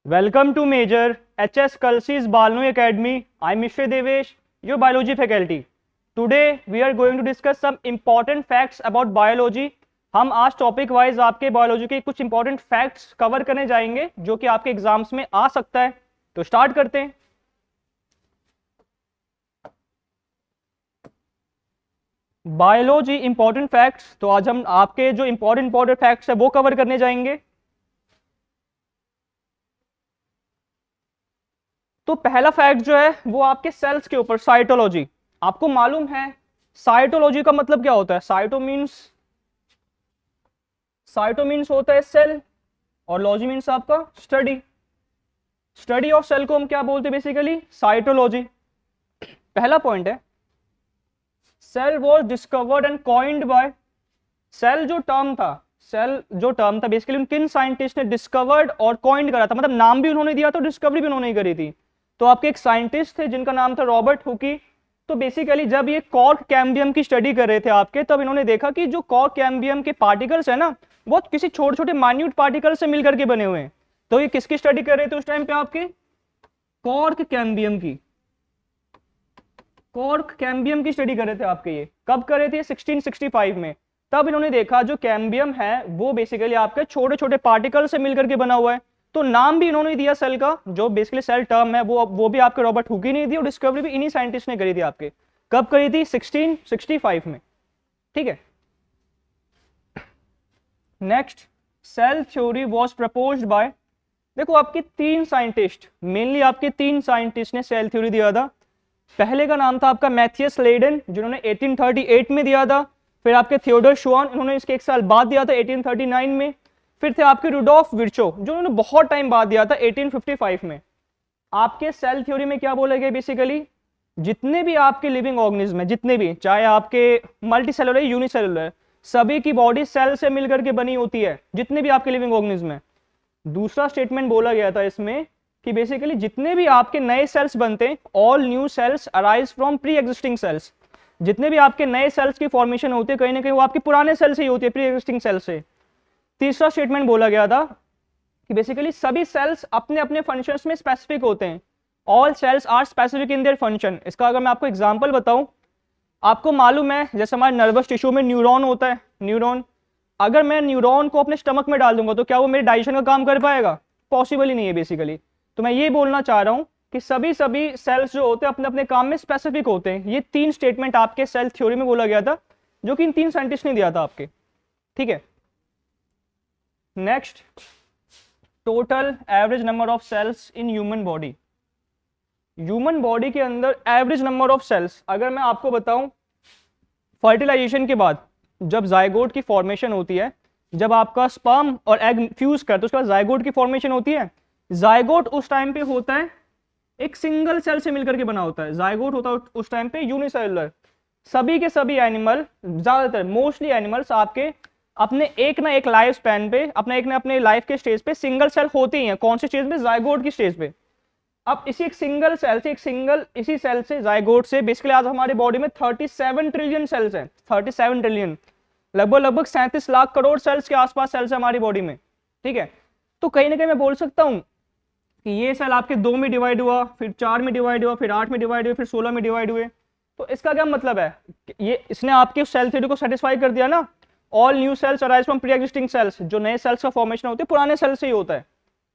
Welcome to Major HS Kalsi's Balno Academy. I'm Mr. Devesh, your biology faculty. Today we are going to discuss some important facts about biology. हम आज topic wise आपके biology के कुछ important facts cover करने जाएंगे जो कि आपके एग्जाम्स में आ सकता है. तो स्टार्ट करते हैं. Biology important facts. तो आज हम आपके जो इंपॉर्टेंट फैक्ट्स है वो कवर करने जाएंगे. तो पहला फैक्ट जो है वो आपके सेल्स के ऊपर, साइटोलॉजी. आपको मालूम है साइटोलॉजी का मतलब क्या होता है? साइटो मीन्स होता है सेल और लॉजी मीन्स आपका स्टडी ऑफ सेल को हम क्या बोलते हैं? Basically cytology. पहला पॉइंट है cell was discovered and coined by. Cell जो टर्म था बेसिकली उन किन साइंटिस्ट ने डिस्कवर्ड और कॉइंड करा था, मतलब नाम भी उन्होंने दिया था, डिस्कवरी भी उन्होंने ही करी थी. तो आपके एक साइंटिस्ट थे जिनका नाम था रॉबर्ट हुकी. तो बेसिकली जब ये कॉर्क कैम्बियम की स्टडी कर रहे थे आपके, तब इन्होंने देखा कि जो कॉर्क कैम्बियम के पार्टिकल्स है ना, वो किसी छोटे छोटे माइन्यूट पार्टिकल से मिलकर के बने हुए हैं. तो ये किसकी स्टडी कर रहे थे उस टाइम पे? आपके कॉर्क कैम्बियम की स्टडी कर रहे थे आपके. ये कब कर रहे थे? 1665 में. तब इन्होंने देखा जो कैम्बियम है वो बेसिकली आपके छोटे छोटे पार्टिकल से मिलकर के बना हुआ है. तो नाम भी इन्होंने दिया सेल का, जो बेसिकली सेल टर्म है वो भी आपके रॉबर्ट हुकी ने दी, और डिस्कवरी भी इन्हीं साइंटिस्ट ने करी थी आपके. कब करी थी? 1665 में. ठीक है. Next, cell theory was proposed by. देखो आपके मेनली आपके तीन साइंटिस्ट ने सेल थ्योरी दिया था. पहले का नाम था आपका मैथियस लेडन, जिन्होंने 1838 में दिया था. फिर आपके थियोडर श्वान, इन्होंने इसके एक साल बाद दिया था 1839 में. फिर थे आपके रुडोल्फ विर्चो, जो उन्होंने बहुत टाइम बाद दिया था 1855 में. आपके सेल थ्योरी में क्या बोला गया? बेसिकली जितने भी आपके लिविंग ऑर्गेनिज्म है, जितने भी, चाहे आपके मल्टी सेलुलर यूनिसेलुलर, सभी की बॉडी सेल से मिलकर के बनी होती है, जितने भी आपके लिविंग ऑर्गेनिज्म है. दूसरा स्टेटमेंट बोला गया था इसमें कि बेसिकली जितने भी आपके नए सेल्स बनते हैं, all new sales arise from pre existing cells. जितने भी आपके नए सेल्स की फॉर्मेशन होती है कहीं ना कहीं वो आपके पुराने सेल से ही होती है, प्री एग्जिस्टिंग सेल से. तीसरा स्टेटमेंट बोला गया था कि बेसिकली सभी सेल्स अपने अपने फंक्शंस में स्पेसिफिक होते हैं. All cells are specific in their function. इसका अगर मैं आपको एग्जांपल बताऊं, आपको मालूम है जैसे हमारे नर्वस टिश्यू में न्यूरॉन होता है. न्यूरॉन, अगर मैं न्यूरॉन को अपने स्टमक में डाल दूंगा तो क्या वो मेरे डाइजेशन का काम कर पाएगा? पॉसिबल ही नहीं है बेसिकली. तो मैं ये बोलना चाह रहा हूं कि सभी सेल्स जो होते हैं अपने अपने काम में स्पेसिफिक होते हैं. ये तीन स्टेटमेंट आपके सेल थ्योरी में बोला गया था, जो कि इन तीन साइंटिस्ट ने दिया था आपके. ठीक है. Next, total average number of cells in human body. Human body के अंदर एवरेज नंबर ऑफ सेल्स, अगर मैं आपको बताऊं, फर्टिलाइजेशन के बाद जब जायगोट की फॉर्मेशन होती है, जब आपका स्पर्म और एग फ्यूज करते, उसके बाद जायगोट की फॉर्मेशन होती है. जायगोट उस टाइम पे होता है एक सिंगल सेल से मिलकर के बना होता है. जायगोट होता है उस टाइम पे यूनिसेलुलर. सभी के सभी एनिमल, ज्यादातर मोस्टली एनिमल्स आपके अपने एक ना एक लाइफ स्पैन पे, अपने एक ना अपने लाइफ के स्टेज पे सिंगल सेल होते ही हैं. कौन से स्टेज में? जायगोट की स्टेज पे. अब इसी एक सिंगल सेल से, इसी सेल से, जायगोट से, बेसिकली आज हमारे बॉडी में 37 ट्रिलियन सेल्स हैं. 37 ट्रिलियन, लगभग 37 लाख करोड़ सेल्स के आसपास सेल्स है हमारी बॉडी में. ठीक है. तो कहीं ना कहीं मैं बोल सकता हूं कि ये सेल आपके 2 में डिवाइड हुआ, फिर 4 में डिवाइड हुआ, फिर 8 में डिवाइड हुए, फिर 16 में डिवाइड हुए. तो इसका क्या मतलब है? ये इसने आपकी सेल थ्योरी को सेटिस्फाई कर दिया ना. All new sales arise from pre existing cells. जो नए सेल्स का फॉर्मेशन होते हैं पुराने सेल से ही होता है.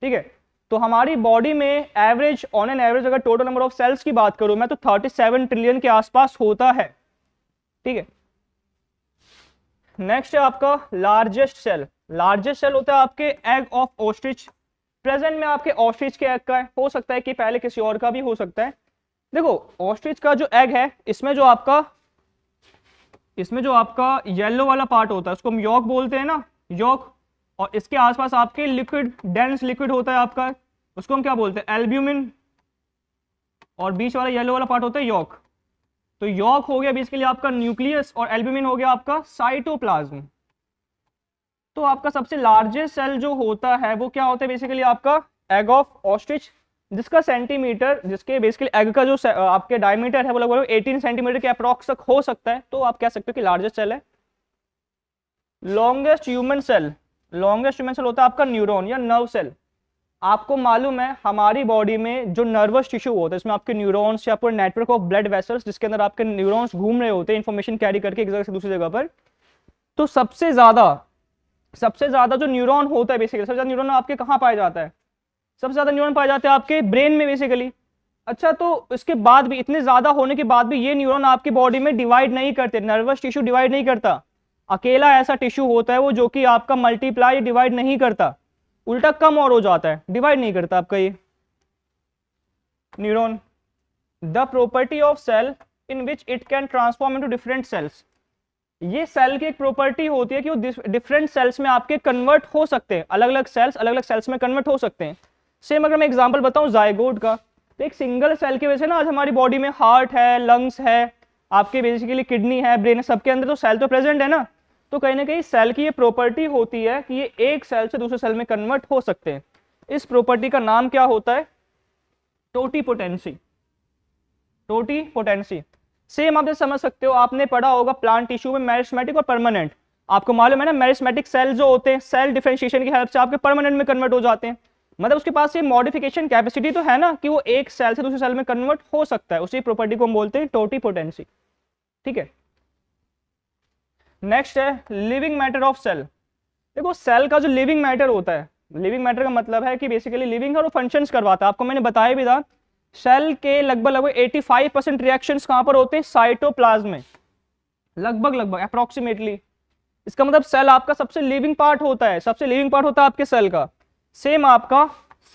ठीक है. तो हमारी बॉडी में एवरेज, ऑन एन एवरेज अगर टोटल नंबर ऑफ सेल्स की बात करूं मैं, तो 37 ट्रिलियन के आसपास होता है. ठीक है. नेक्स्ट है आपका लार्जेस्ट सेल. लार्जेस्ट सेल होता है आपके एग ऑफ ऑस्ट्रिच. प्रेजेंट में आपके ऑस्ट्रिच के एग का है, हो सकता है कि पहले किसी और का भी हो सकता है. देखो ऑस्ट्रिच का जो एग है, इसमें जो आपका येलो वाला पार्ट होता है उसको हम यॉक बोलते हैं ना, यॉक. और इसके आसपास आपके लिक्विड, डेंस लिक्विड होता है आपका, उसको हम क्या बोलते हैं? एल्ब्यूमिन. और बीच वाला येलो वाला पार्ट होता है यॉक. तो यॉक हो गया बेसिकली आपका न्यूक्लियस, और एल्ब्यूमिन हो गया आपका साइटोप्लाज्म. तो आपका सबसे लार्जेस्ट सेल जो होता है वो क्या होता है? बेसिकली आपका एग ऑफ ऑस्ट्रिच, जिसके बेसिकली एग का जो आपके डायमीटर है वो लगभग 18 सेंटीमीटर के अप्रॉक्स तक हो सकता है. तो आप कह सकते हो कि लार्जेस्ट सेल है. लॉन्गेस्ट ह्यूमन सेल होता है आपका न्यूरॉन या नर्व सेल. आपको मालूम है हमारी बॉडी में जो नर्वस टिश्यू होता है इसमें आपके न्यूरॉन्स या पूरे नेटवर्क ऑफ ब्लड वेसल्स जिसके अंदर आपके न्यूरॉन्स घूम रहे होते हैं इंफॉर्मेशन कैरी करके एक जगह से दूसरी जगह पर। तो सबसे ज्यादा जो न्यूरॉन होता है बेसिकली, सबसे ज्यादा न्यूरॉन आपके कहाँ पाया जाता है? सबसे ज्यादा न्यूरॉन पाए जाते हैं आपके ब्रेन में बेसिकली। अच्छा, तो इसके बाद भी, इतने ज्यादा होने के बाद भी ये न्यूरॉन आपकी बॉडी में डिवाइड नहीं करते, नर्वस टिश्यू डिवाइड नहीं करता। अकेला ऐसा टिश्यू होता है वो जो कि आपका मल्टीप्लाई डिवाइड नहीं करता, उल्टा कम और हो जाता है, डिवाइड नहीं करता आपका ये neuron. The property of cell in which it can transform into different cells, ये सेल की एक प्रॉपर्टी होती है कि वो डिफरेंट सेल्स में आपके कन्वर्ट हो सकते हैं, अलग अलग सेल्स में कन्वर्ट हो सकते हैं। सेम अगर मैं एग्जांपल बताऊं जायगोट का, तो एक सिंगल सेल की वजह से ना आज हमारी बॉडी में हार्ट है, लंग्स है, आपके बेसिकली किडनी है, ब्रेन है, सबके अंदर तो सेल तो प्रेजेंट है ना। तो कहीं ना कहीं सेल की ये प्रॉपर्टी होती है कि ये एक सेल से दूसरे सेल में कन्वर्ट हो सकते हैं। इस प्रॉपर्टी का नाम क्या होता है? टोटीपोटेंसी। टोटीपोटेंसी सेम आप समझ सकते हो, आपने पढ़ा होगा प्लांट टिश्यू में मेरिस्मेटिक और परमानेंट। आपको मालूम है ना मेरिस्मेटिक सेल जो होते हैं सेल डिफरेंशिएशन की हेल्प से आपके परमानेंट में कन्वर्ट हो जाते हैं, मतलब उसके पास ये मॉडिफिकेशन कैपेसिटी तो है ना कि वो एक सेल से दूसरे सेल में कन्वर्ट हो सकता है। उसी प्रॉपर्टी को हम बोलते हैं टोटीपोटेंसी। ठीक है, नेक्स्ट है लिविंग मैटर ऑफ सेल। देखो सेल का जो लिविंग मैटर होता है, लिविंग मैटर का मतलब है कि बेसिकली लिविंग है और फंक्शंस करवाता है। आपको मैंने बताया भी था सेल के लगभग 85% रिएक्शंस कहां पर होते हैं? साइटोप्लाज्म में, लगभग अप्रोक्सीमेटली। इसका मतलब सेल आपका सबसे लिविंग पार्ट होता है, सबसे लिविंग पार्ट होता है आपके सेल का। सेम आपका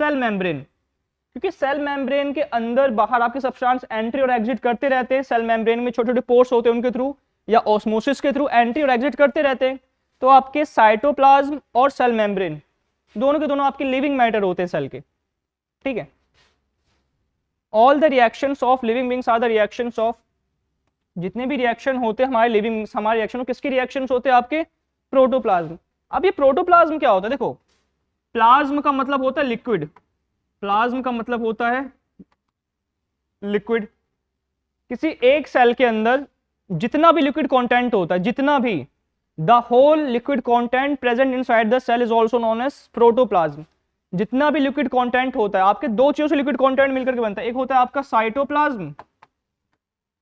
सेल मेम्ब्रेन, क्योंकि सेल मेम्ब्रेन के अंदर बाहर आपके सब्सटेंस एंट्री और एग्जिट करते रहते हैं। सेल मेम्ब्रेन में छोटे छोटे पोर्स होते हैं, उनके थ्रू या ऑस्मोसिस के थ्रू एंट्री और एग्जिट करते रहते हैं। तो आपके साइटोप्लाज्म और सेल मेम्ब्रेन दोनों के दोनों आपके लिविंग मैटर होते हैं सेल के। ठीक है, all the reactions of living beings are the reactions of, जितने भी रिएक्शन होते हैं हमारे लिविंग, हमारे रिएक्शन किसके रिएक्शंस होते हैं? आपके प्रोटोप्लाज्म। अब ये प्रोटोप्लाज्म क्या होता है? देखो प्लाज्म का मतलब होता है लिक्विड, प्लाज्म का मतलब होता है लिक्विड। किसी एक सेल के अंदर जितना भी लिक्विड कंटेंट होता है, जितना भी, the whole liquid content present inside the cell is also known as protoplasm. जितना भी लिक्विड कंटेंट होता है, आपके दो चीजों से लिक्विड कंटेंट मिलकर के बनता है। एक होता है आपका साइटोप्लाज्म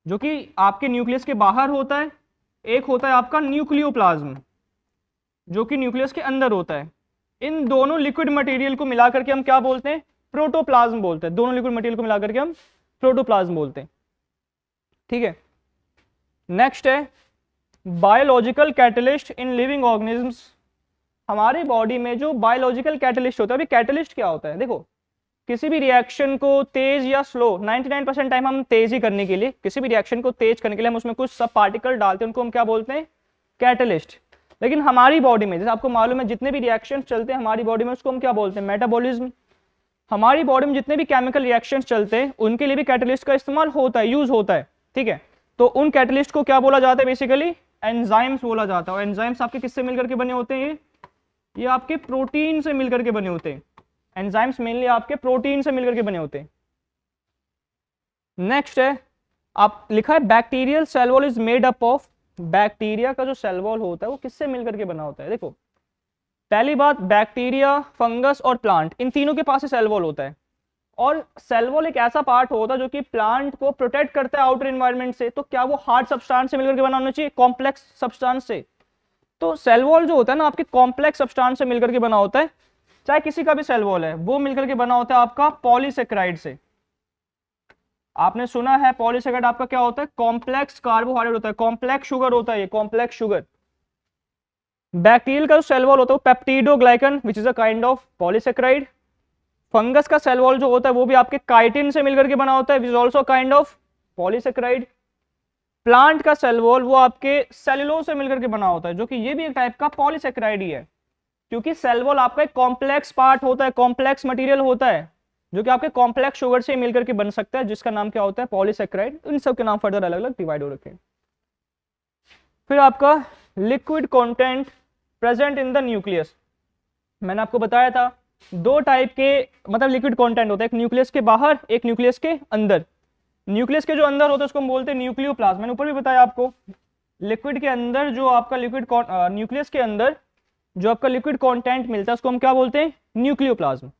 जो कि आपके न्यूक्लियस के बाहर होता है, एक होता है आपका न्यूक्लियोप्लाज्म जो कि न्यूक्लियस के अंदर होता है। इन दोनों लिक्विड मटेरियल को मिलाकर के हम क्या बोलते हैं? प्रोटोप्लाज्म बोलते हैं। दोनों लिक्विड मटेरियल को मिलाकर के हम प्रोटोप्लाज्म बोलते हैं। ठीक है, नेक्स्ट है biological catalyst in living organisms. हमारी बॉडी में जो बायोलॉजिकल कैटलिस्ट होता है, अभी कैटलिस्ट क्या होता है? देखो किसी भी रिएक्शन को तेज या स्लो, 99% टाइम हम तेज ही करने के लिए, किसी भी रिएक्शन को तेज करने के लिए हम उसमें कुछ सब पार्टिकल डालते हैं, उनको हम क्या बोलते हैं? कैटलिस्ट। लेकिन हमारी बॉडी में जैसे आपको मालूम है जितने भी रिएक्शन चलते हैं हमारी बॉडी में उसको हम क्या बोलते हैं? मेटाबॉलिज्म। हमारी बॉडी में जितने भी केमिकल रिएक्शंस चलते हैं उनके लिए भी कैटलिस्ट का इस्तेमाल होता है, यूज होता है। ठीक है, तो उन कैटलिस्ट को क्या बोला जाता है? बेसिकली एंजाइम्स बोला जाता है। और एंजाइम्स आपके किससे मिलकर के बने होते हैं? ये आपके प्रोटीन से मिलकर के बने होते हैं। एंजाइम्स मेनली आपके प्रोटीन से मिलकर के बने होते हैं। नेक्स्ट है आप लिखा है bacterial cell wall is made up of. Bacteria का जो सेल वॉल होता है वो किससे मिलकर के बना होता है? देखो पहली बात, बैक्टीरिया, फंगस और प्लांट, इन तीनों के पास सेल वॉल होता है। और सेल वॉल एक ऐसा पार्ट होता है जो कि प्लांट को प्रोटेक्ट करता है आउटर एनवायरनमेंट से। तो क्या वो हार्ड सब्सटेंस से मिलकर के बना होना चाहिए? कॉम्प्लेक्स सब्सटेंस से। तो सेल वॉल जो होता है ना आपके कॉम्प्लेक्स सब्सटेंस से मिलकर के बना होता है। चाहे किसी का भी सेल वॉल है वो मिलकर के बना होता है आपका पॉलीसेकेराइड से। आपने सुना है पॉलीसेकेराइड आपका क्या होता है? कॉम्प्लेक्स कार्बोहाइड्रेट होता है, कॉम्प्लेक्स शुगर होता है, ये कॉम्प्लेक्स शुगर। बैक्टीरियल का जो सेल वॉल होता है वो peptidoglycan which is a kind of polysaccharide. Fungus का सेल वॉल जो होता है वो भी आपके काइटिन से मिलकर के बना होता है which is also kind of polysaccharide. Plant का सेल वॉल वो आपके सेलुलोज से मिलकर के बना होता है जो कि ये भी एक टाइप का पॉलीसेकेराइड ही है, क्योंकि सेल वॉल आपका एक कॉम्प्लेक्स पार्ट होता है, कॉम्प्लेक्स मटेरियल होता है जो कि आपके कॉम्प्लेक्स शुगर से मिलकर के बन सकता है, जिसका नाम क्या होता है? पॉलीसेकेराइड। इन सब के नाम फर्दर अलग अलग डिवाइड हो रखे हैं। फिर आपका liquid content present in the nucleus. मैंने आपको बताया था दो टाइप के मतलब लिक्विड कंटेंट होता है, एक न्यूक्लियस के बाहर, एक न्यूक्लियस के अंदर। न्यूक्लियस के जो अंदर होता है उसको हम बोलते हैं न्यूक्लियोप्लाज्म। मैंने ऊपर भी बताया आपको लिक्विड के अंदर जो आपका लिक्विड न्यूक्लियस के अंदर जो आपका लिक्विड कंटेंट मिलता है उसको हम क्या बोलते हैं? न्यूक्लियोप्लाज्म।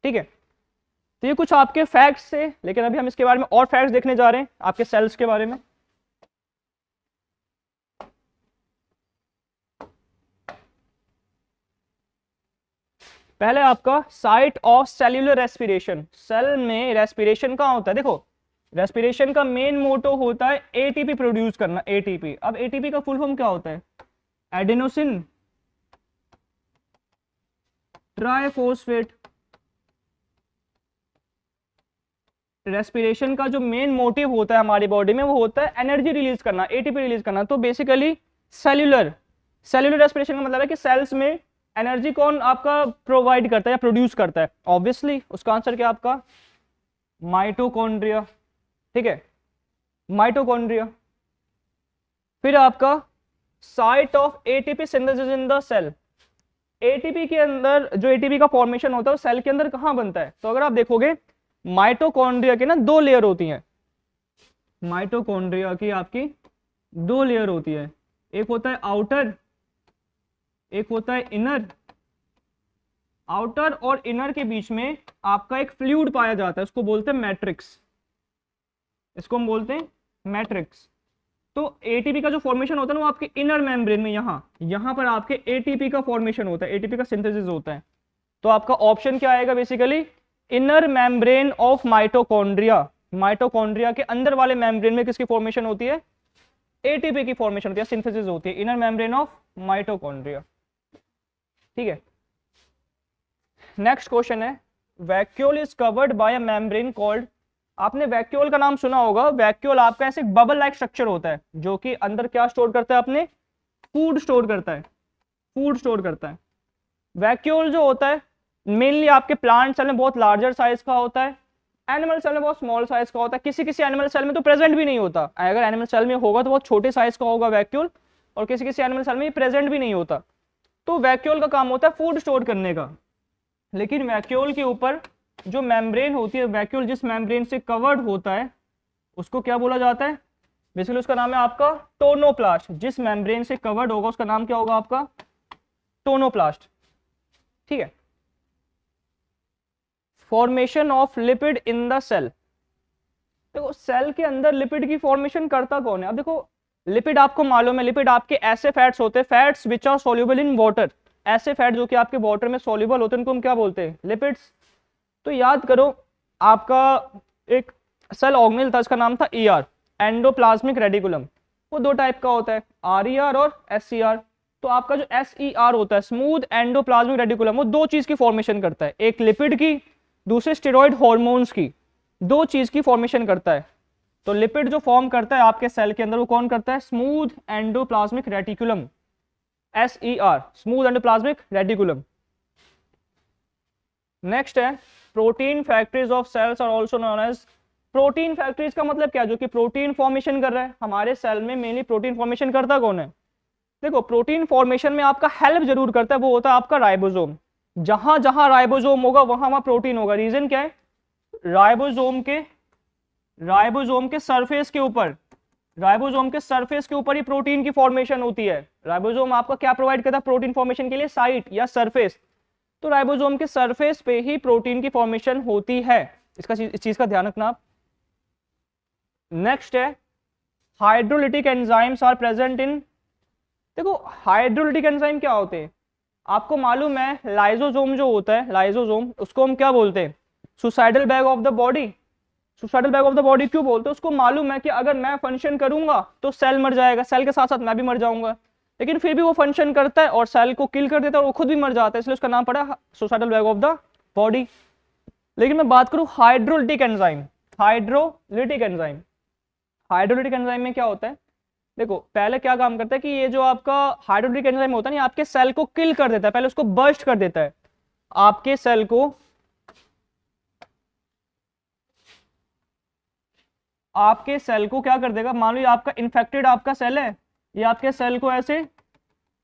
ठीक है, तो ये कुछ आपके फैक्ट्स थे, लेकिन अभी हम इसके बारे में और फैक्ट्स देखने जा रहे हैं आपके सेल्स के बारे में। पहले आपका site of cellular respiration. Cell में रेस्पिरेशन कहाँ होता है? देखो, रेस्पिरेशन का मेन मोटो होता है एटीपी प्रोड्यूस करना, एटीपी। अब एटीपी का फुल फॉर्म क्या होता है? Adenosine triphosphate. रेस्पिरेशन का जो मेन मोटिव होता है हमारी बॉडी में, वो होता है एनर्जी रिलीज करना, एटीपी रिलीज करना। तो बेसिकली सेल्यूलर रेस्पिरेशन का मतलब है कि सेल्स में एनर्जी कौन आपका प्रोवाइड करता है या प्रोड्यूस करता है? ऑब्वियसली उसका आंसर क्या आपका? माइटोकॉन्ड्रिया। ठीक है, माइटोकॉन्ड्रिया। फिर आपका site of ATP synthesis in the cell. ATP के अंदर जो एटीपी का फॉर्मेशन होता है वो सेल के अंदर कहाँ बनता है? तो अगर आप देखोगे माइटोकॉन्ड्रिया के ना 2 लेयर होती हैं। माइटोकॉन्ड्रिया की आपकी 2 लेयर होती है, एक होता है आउटर, एक होता है इनर। आउटर और इनर के बीच में आपका एक फ्लूइड पाया जाता है, उसको बोलते हैं मैट्रिक्स, इसको हम बोलते हैं मैट्रिक्स। तो एटीपी का जो फॉर्मेशन होता है ना वो आपके इनर मेम्ब्रेन में, यहां पर आपके एटीपी का फॉर्मेशन होता है, एटीपी का सिंथेसिस होता है। तो आपका ऑप्शन क्या आएगा? Basically inner membrane of mitochondria. Mitochondria के अंदर वाले मेम्ब्रेन में किसकी फॉर्मेशन होती है? एटीपी की फॉर्मेशन होती है, सिंथेसिस होती है, इनर मेम्ब्रेन ऑफ माइटोकॉन्ड्रिया। ठीक है, नेक्स्ट क्वेश्चन है, vacuole is covered by a membrane called. आपने वैक्यूल का नाम सुना होगा। वैक्यूल आपका ऐसे बबल लाइक स्ट्रक्चर होता है जो कि अंदर क्या स्टोर करता है? अपने फूड स्टोर करता है, फूड स्टोर करता है। वैक्यूल जो होता है मेनली आपके प्लांट सेल में बहुत लार्जर साइज का होता है, एनिमल सेल में बहुत स्मॉल साइज का होता है, किसी किसी एनिमल सेल में तो प्रेजेंट भी नहीं होता। अगर एनिमल सेल में होगा तो बहुत छोटे साइज का होगा वैक्यूल, और किसी किसी एनिमल सेल में प्रेजेंट भी नहीं होता। तो वैक्यूल का काम होता है फूड स्टोर करने का। लेकिन वैक्यूल के ऊपर जो मेम्ब्रेन होती है, वैक्यूल जिस मेम्ब्रेन से कवर्ड होता है उसको क्या बोला जाता है? बेसिकली उसका नाम है आपका टोनोप्लास्ट। जिस मेम्ब्रेन से कवर्ड होगा उसका नाम क्या होगा आपका? टोनोप्लास्ट। ठीक है, formation of lipid in the cell. देखो सेल के अंदर लिपिड की फॉर्मेशन करता कौन है? अब देखो लिपिड आपको मालूम है, लिपिड आपके ऐसे फैट्स होते हैं, fats which are soluble in water. ऐसे फैट जो कि आपके वाटर में सॉल्युबल होते हैं उनको हम क्या बोलते हैं? लिपिड्स। तो याद करो आपका एक सेल ऑर्गेनेल था, इसका नाम था ईआर, एंडोप्लाज्मिक रेडिकुलम। वो 2 टाइप का होता है, आरईआर और एसईआर। तो आपका जो एसईआर होता है, स्मूथ एंडोप्लाज्मिक रेडिकुलम, वो 2 चीज की फॉर्मेशन करता है, एक लिपिड की, दूसरे स्टेरॉइड हॉर्मोन्स की, 2 चीज की फॉर्मेशन करता है। तो लिपिड जो फॉर्म करता है आपके सेल के अंदर वो कौन करता है? Smooth endoplasmic reticulum, SER, smooth endoplasmic reticulum. Next है protein factories of cells are also known as. Protein factories का मतलब क्या? जो कि प्रोटीन फॉर्मेशन कर रहा है। हमारे सेल में मेनली प्रोटीन फॉर्मेशन करता कौन है? देखो प्रोटीन फॉर्मेशन में आपका हेल्प जरूर करता है, वो होता है आपका राइबोसोम। जहां जहां राइबोसोम होगा वहां वहां प्रोटीन होगा। रीजन क्या है? राइबोसोम के सरफेस के ऊपर, राइबोसोम के सरफेस के ऊपर ही प्रोटीन की फॉर्मेशन होती है। राइबोसोम आपका क्या प्रोवाइड करता है प्रोटीन फॉर्मेशन के लिए? साइट या सरफेस। तो राइबोसोम के सरफेस पे ही प्रोटीन की फॉर्मेशन होती है, इस चीज का ध्यान रखना आप। नेक्स्ट है hydrolytic enzymes are present in. देखो हाइड्रोलिटिक एंजाइम क्या होते हैं आपको मालूम है? लाइसोसोम जो होता है, लाइसोसोम, उसको हम क्या बोलते हैं? Suicidal bag of the body. Suicidal bag of the body क्यों बोलते हैं? उसको मालूम है कि अगर मैं फंक्शन करूंगा तो सेल मर जाएगा, सेल के साथ साथ मैं भी मर जाऊंगा, लेकिन फिर भी वो फंक्शन करता है और सेल को किल कर देता है और वो खुद भी मर जाता है, इसलिए उसका नाम पड़ा suicidal bag of the body. लेकिन मैं बात करूं hydrolytic enzyme, hydrolytic enzyme, hydrolytic enzyme में क्या होता है? देखो पहले क्या काम करता है कि ये जो आपका हाइड्रोलिटिक एंजाइम होता है ना, आपके सेल को किल कर देता है, पहले उसको बर्स्ट कर देता है। आपके सेल को, आपके सेल को क्या कर देगा? मान लो ये आपका इन्फेक्टेड आपका सेल है, ये आपके सेल को ऐसे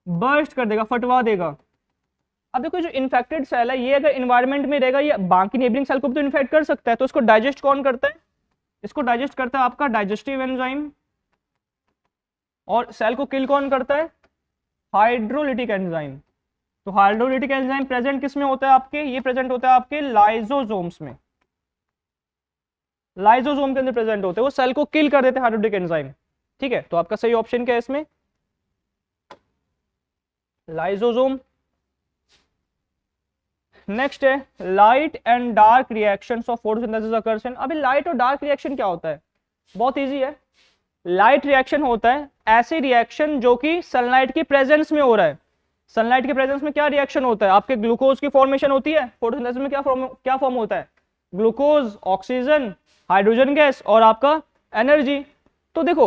बर्स्ट कर देगा, फटवा देगा। अब देखो जो इन्फेक्टेड सेल है ये अगर इन्वायरमेंट में रहेगा ये बाकी नेबरिंग सेल को भी तो इन्फेक्ट कर सकता है, तो इसको डाइजेस्ट कौन करता है? इसको डाइजेस्ट करता है आपका डाइजेस्टिव एंजाइम। और सेल को किल कौन करता है? Hydrolytic enzyme. तो हाइड्रोलिटिक एंजाइम प्रेजेंट किस में होता है आपके, ये प्रेजेंट होता है आपके लाइजोसोम्स में, लाइजोसोम के अंदर प्रेजेंट होते हैं, वो सेल को किल कर देते हैं हाइड्रोलिटिक एंजाइम। ठीक है, तो आपका सही ऑप्शन क्या है इसमें, लाइजोसोम। नेक्स्ट है light and dark reactions of photosynthesis occurs in. अभी लाइट और डार्क रिएक्शन क्या होता है, बहुत इजी है। लाइट रिएक्शन होता है ऐसे रिएक्शन जो कि सनलाइट की प्रेजेंस में हो रहा है। सनलाइट के प्रेजेंस में क्या रिएक्शन होता है, आपके ग्लूकोज की फॉर्मेशन होती है। फोटोसिंथेसिस में क्या फॉर्म होता है, ग्लूकोज, ऑक्सीजन, हाइड्रोजन गैस और आपका एनर्जी। तो देखो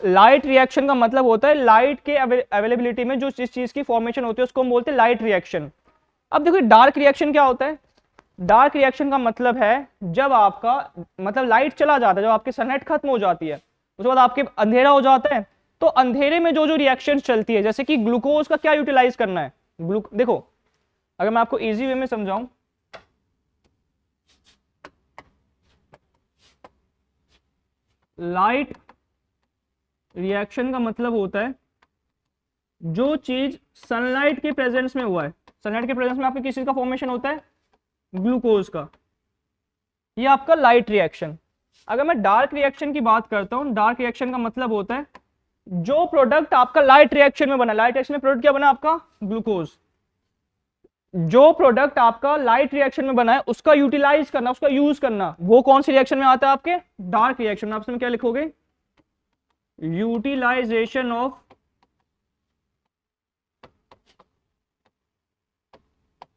लाइट रिएक्शन का मतलब होता है लाइट के अवेलेबिलिटी में जो जिस चीज की फॉर्मेशन होती है उसको हम बोलते हैं लाइट रिएक्शन। अब देखो डार्क रिएक्शन क्या होता है, डार्क रिएक्शन का मतलब है जब आपका मतलब लाइट चला जाता है, जब आपकी सनलाइट खत्म हो जाती है उसके बाद आपके अंधेरा हो जाता है, तो अंधेरे में जो जो रिएक्शन चलती है, जैसे कि ग्लूकोज का क्या यूटिलाइज करना है, देखो अगर मैं आपको इजी वे में समझाऊं, लाइट रिएक्शन का मतलब होता है जो चीज सनलाइट के प्रेजेंस में हुआ है। सनलाइट के प्रेजेंस में आपके किस चीज का फॉर्मेशन होता है, ग्लूकोज का, ये आपका लाइट रिएक्शन। अगर मैं डार्क रिएक्शन की बात करता हूं, डार्क रिएक्शन का मतलब होता है जो प्रोडक्ट आपका लाइट रिएक्शन में बना, लाइट रिएक्शन में प्रोडक्ट क्या बना आपका, ग्लूकोज, जो प्रोडक्ट आपका लाइट रिएक्शन में बना है उसका यूटिलाइज करना, उसका यूज करना, वो कौन सी रिएक्शन में आता है आपके, डार्क रिएक्शन में। आप इसमें क्या लिखोगे, utilization of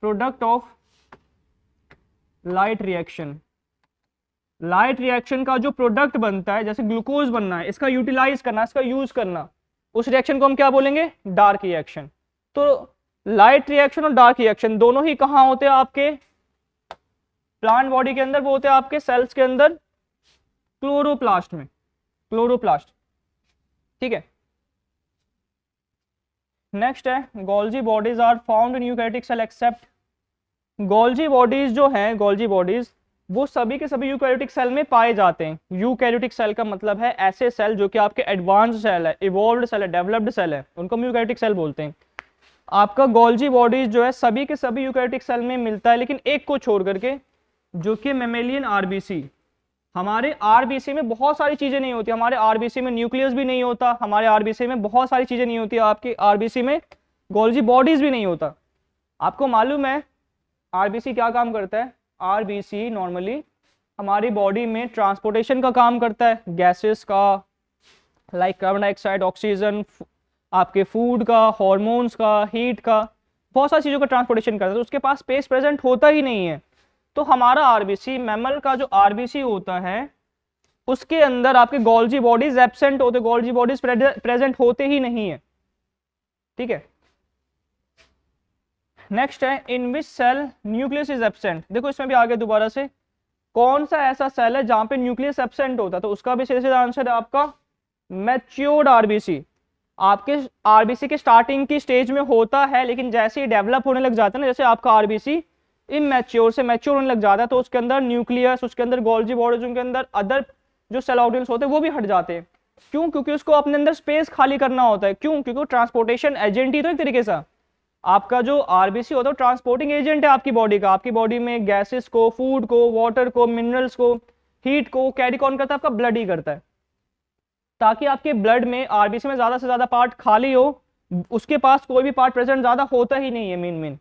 product of light reaction. Light reaction का जो प्रोडक्ट बनता है, जैसे ग्लूकोज बनना है, इसका यूटिलाइज करना, इसका यूज करना, उस रिएक्शन को हम क्या बोलेंगे, डार्क रिएक्शन। तो लाइट रिएक्शन और डार्क रिएक्शन दोनों ही कहां होते हैं आपके प्लांट बॉडी के अंदर, वो होते हैं आपके सेल्स के अंदर क्लोरोप्लास्ट में, क्लोरोप्लास्ट। ठीक है, नेक्स्ट है Golgi bodies are found in eukaryotic cell except. Golgi bodies जो हैं, गोल्जी बॉडीज वो सभी के सभी यूकैरियोटिक सेल में पाए जाते हैं। यूकैरियोटिक सेल का मतलब है ऐसे सेल जो कि आपके एडवांस्ड सेल है, इवॉल्व्ड सेल है, डेवलप्ड सेल है, उनको हम यूकैरियोटिक सेल बोलते हैं। आपका गोल्जी बॉडीज जो है सभी के सभी यूकैरियोटिक सेल में मिलता है, लेकिन एक को छोड़ करके जो कि मेमेलियन आरबीसी। हमारे आरबीसी में बहुत सारी चीजें नहीं होती, हमारे आरबीसी में न्यूक्लियस भी नहीं होता, हमारे आरबीसी में बहुत सारी चीजें नहीं होती, आपके आरबीसी में गोल्जी बॉडीज भी नहीं होता। आपको मालूम है आरबीसी क्या काम करता है, आरबीसी नॉर्मली हमारी बॉडी में ट्रांसपोर्टेशन का काम करता है, गैसेस का, लाइक कार्बन डाइऑक्साइड, ऑक्सीजन, आपके फूड का, हॉर्मोन्स का, हीट का, बहुत सारी चीज़ों का ट्रांसपोर्टेशन करता है। तो उसके पास स्पेस प्रेजेंट होता ही नहीं है। तो हमारा आरबीसी, मैमल का जो आरबीसी होता है उसके अंदर आपके गोल्जी बॉडीज एब्सेंट होते, गोल्जी बॉडीज प्रेजेंट होते ही नहीं है। ठीक है, नेक्स्ट है इन विच सेल न्यूक्लियस इज एब्सेंट। देखो इसमें भी आगे दोबारा से कौन सा ऐसा सेल है जहां पे न्यूक्लियस एब्सेंट होता है, तो उसका भी सीधा सीधा आंसर है आपका मैच्योर्ड आरबीसी। आपके आरबीसी के स्टार्टिंग की स्टेज में होता है, लेकिन जैसे ही डेवलप होने लग जाता है ना, जैसे आपका आरबीसी इमैच्योर से मैच्योर होने लग जाता है, तो उसके अंदर न्यूक्लियस, उसके अंदर गोल्जी बॉडीज, उनके अंदर अदर जो सेल ऑर्गेन्स होते हैं वो भी हट जाते हैं। क्यों, क्योंकि उसको अपने अंदर स्पेस खाली करना होता है। क्यों, क्योंकि वो ट्रांसपोर्टेशन एजेंट ही तो एक तरीके से आपका जो आरबीसी होता है ट्रांसपोर्टिंग एजेंट है आपकी बॉडी का। आपकी बॉडी में गैसेस को, फूड को, वाटर को, मिनरल्स को, हीट को कैरी कौन करता है, आपका ब्लड ही करता है। ताकि आपके ब्लड में आरबीसी में ज्यादा से ज्यादा पार्ट खाली हो, उसके पास कोई भी पार्ट प्रेजेंट ज्यादा होता ही नहीं है। Main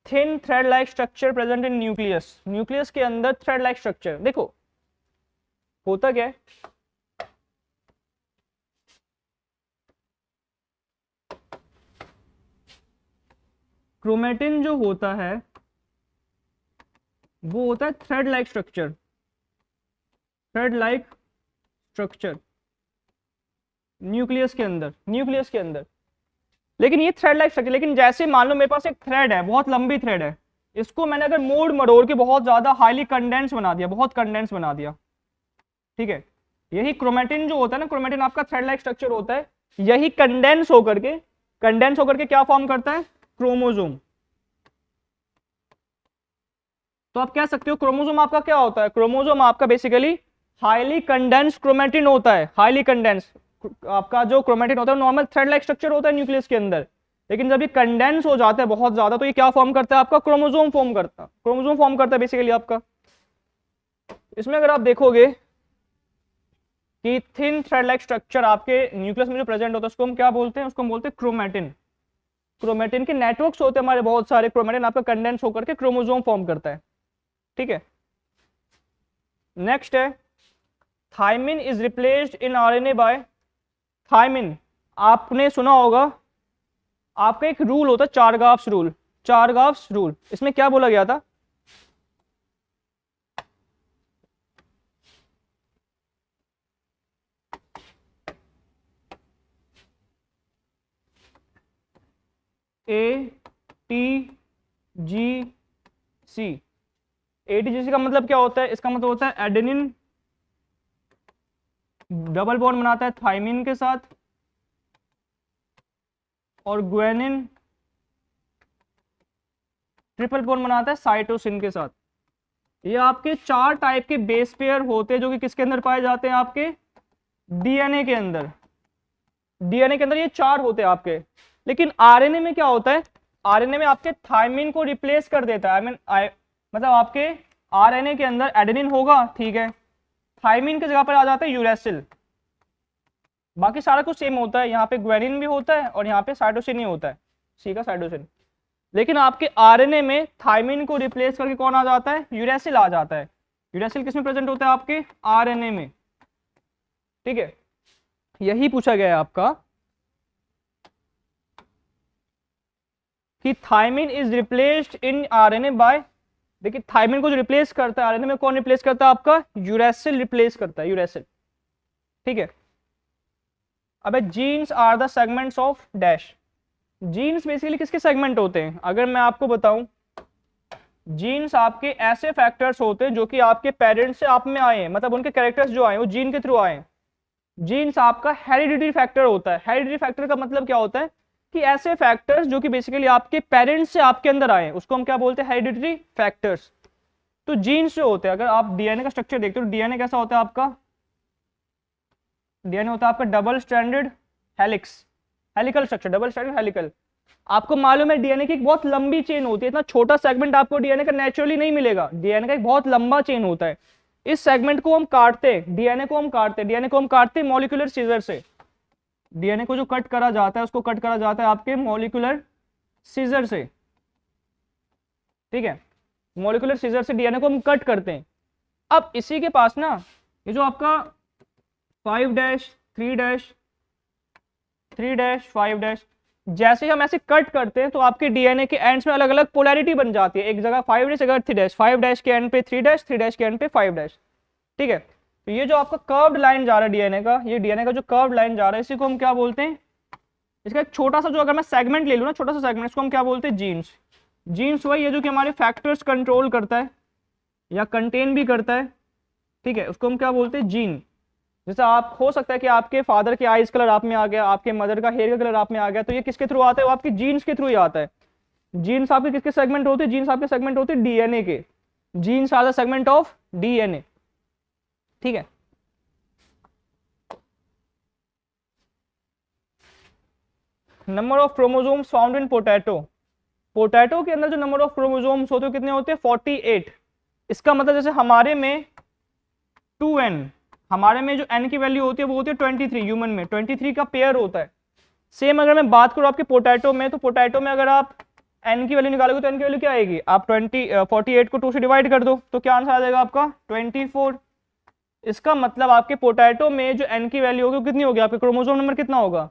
thin thread like structure present in nucleus. Nucleus के अंदर थ्रेड लाइक स्ट्रक्चर, देखो होता क्या है, क्रोमेटिन जो होता है वो होता है thread like structure, thread like structure nucleus के अंदर। लेकिन ये थ्रेड लाइक स्ट्रक्चर, लेकिन जैसे मान लो मेरे पास एक थ्रेड है, बहुत लंबी थ्रेड है, इसको मैंने अगर मोड़ मरोड़ के बहुत ज्यादा हाईली कंडेंस बना दिया, बहुत कंडेंस बना दिया, ठीक है, यही क्रोमेटिन जो होता है ना, क्रोमेटिन आपका थ्रेड लाइक स्ट्रक्चर होता है, यही कंडेंस होकर के क्या फॉर्म करता है, क्रोमोसोम। तो आप कह सकते हो क्रोमोसोम आपका क्या होता है, क्रोमोसोम आपका बेसिकली हाईली कंडेंस क्रोमेटिन होता है। हाईली कंडेंस आपका जो क्रोमेटिन होता है नॉर्मल थ्रेड लाइक स्ट्रक्चर होता है न्यूक्लियस के अंदर, लेकिन जब ये कंडेंस हो जाता है बहुत ज्यादा तो ये क्या फॉर्म करता है आपका, क्रोमोसोम फॉर्म करता है, क्रोमोसोम फॉर्म करता है बेसिकली आपका। इसमें अगर आप देखोगे कि थिन थ्रेड लाइक स्ट्रक्चर आपके न्यूक्लियस में जो प्रेजेंट होता है उसको हम क्या बोलते हैं, उसको हम बोलते हैं क्रोमैटिन। क्रोमैटिन के नेटवर्क्स होते हैं हमारे बहुत सारे, क्रोमैटिन आपका कंडेंस होकर के क्रोमोसोम फॉर्म करता है, ठीक है। नेक्स्ट है thymine is replaced in RNA by, thymine आपने सुना होगा, आपका एक रूल होता है चारगाफ्स रूल, चारगाफ्स रूल। इसमें क्या बोला गया था, ATGC, ATGC का मतलब क्या होता है, इसका मतलब होता है एडेनिन डबल बॉन्ड बनाता है थायमिन के साथ, और ग्वानिन ट्रिपल बॉन्ड बनाता है साइटोसिन के साथ। ये आपके 4 टाइप के बेस पेयर होते हैं जो कि किसके अंदर पाए जाते हैं, आपके डीएनए के अंदर। डीएनए के अंदर ये 4 होते हैं आपके। लेकिन आरएनए में क्या होता है, आरएनए में आपके थायमिन को रिप्लेस कर देता है, मतलब आपके आरएनए के अंदर एडेनिन होगा, ठीक है, थायमिन की जगह पर आ जाता है यूरेसिल। बाकी सारा कुछ सेम होता है, यहाँ पे ग्वानिन भी होता है और यहाँ पे साइटोसिन ही होता है, सी का साइटोसिन। लेकिन आपके आरएनए में थायमिन को रिप्लेस करके कौन आ जाता है, यूरेसिल आ जाता है। यूरेसिल किसमें प्रेजेंट होता है, आपके आरएनए में, ठीक है। यही पूछा गया है आपका कि thymine is replaced in RNA by, देखिए थायमिन को जो रिप्लेस करता है आरएनए में, कौन रिप्लेस करता है आपका, यूरेसिल रिप्लेस करता है, यूरेसिल, ठीक है। अब genes are the segments of dash, genes basically किसके सेगमेंट होते हैं, अगर मैं आपको बताऊं, जीन्स आपके ऐसे फैक्टर्स होते हैं जो कि आपके पेरेंट्स से आप में आए हैं, मतलब उनके कैरेक्टर्स जो आए वो जीन के थ्रू आए हैं। जीन्स आपका हेरिडिटरी फैक्टर होता है। हेरिडिटरी फैक्टर का मतलब क्या होता है कि ऐसे फैक्टर्स जो कि बेसिकली आपके पेरेंट्स से आपके अंदर आए हैं उसको हम क्या बोलते हैं, हेरिडिटरी फैक्टर्स। तो जीन्स जो होते हैं, अगर आप डीएनए का स्ट्रक्चर देखते हो, डीएनए कैसा होता है आपका, डीएनए होता है आपका double stranded helix, helical structure, double stranded helical. आपको मालूम है डीएनए की एक बहुत लंबी चेन होती है, इतना छोटा सेगमेंट आपको डीएनए का नेचुरली नहीं मिलेगा, डीएनए का एक बहुत लंबा चेन होता है। इस सेगमेंट को हम काटते हैं, डीएनए को हम काटते हैं, डीएनए को हम काटते हैं मॉलिक्यूलर सीजर से। डीएनए को जो कट करा जाता है उसको कट करा जाता है आपके मॉलिक्यूलर सीजर से, ठीक है। मॉलिक्यूलर सीजर से डीएनए को हम कट करते हैं। अब इसी के पास ना ये जो आपका 5' 3' 3' 5' जैसे ही हम ऐसे कट करते हैं तो आपके डीएनए के एंड्स में अलग अलग पोलैरिटी बन जाती है, एक जगह 5' एक जगह 3', 5' के एंड पे 3', 3' के एंड पे 5', ठीक है। तो ये जो आपका कर्व्ड लाइन जा रहा है डीएनए का, ये डीएनए का जो कर्व्ड लाइन जा रहा है इसी को हम क्या बोलते हैं, इसका एक छोटा सा जो अगर मैं सेगमेंट ले लूँ ना, छोटा सा सेगमेंट, इसको हम क्या बोलते हैं, जीन्स। जीन्स वही है जो कि हमारे फैक्टर्स कंट्रोल करता है या कंटेन भी करता है, ठीक है, उसको हम क्या बोलते हैं, जीन। जैसे आप हो सकता है कि आपके फादर के आइज कलर आप में आ गया, आपके मदर का हेयर का कलर आप में आ गया, तो ये किसके थ्रू आता है, वो आपकी जीन्स के थ्रू ही आता है। जीन्स आपके किसके सेगमेंट होते हैं, जीन्स आपके सेगमेंट होते हैं डीएनए के, genes are the segment of DNA, ठीक है। Number of chromosomes found in potato, potato के अंदर जो नंबर ऑफ क्रोमोसोम्स होते हैं कितने होते हैं, 48। इसका मतलब जैसे हमारे में 2n, हमारे में जो n की वैल्यू होती है वो होती है 23, ह्यूमन में 23 का पेयर होता है। सेम अगर मैं बात करूं आपके पोटैटो में, तो पोटैटो में अगर आप n की वैल्यू निकालोगे तो n की वैल्यू क्या आएगी, आप 48 को 2 से डिवाइड कर दो तो क्या आंसर आ जाएगा आपका 24। इसका मतलब आपके पोटैटो में जो n की वैल्यू होगी वो कितनी होगी, आपके क्रोमोसोम नंबर कितना होगा,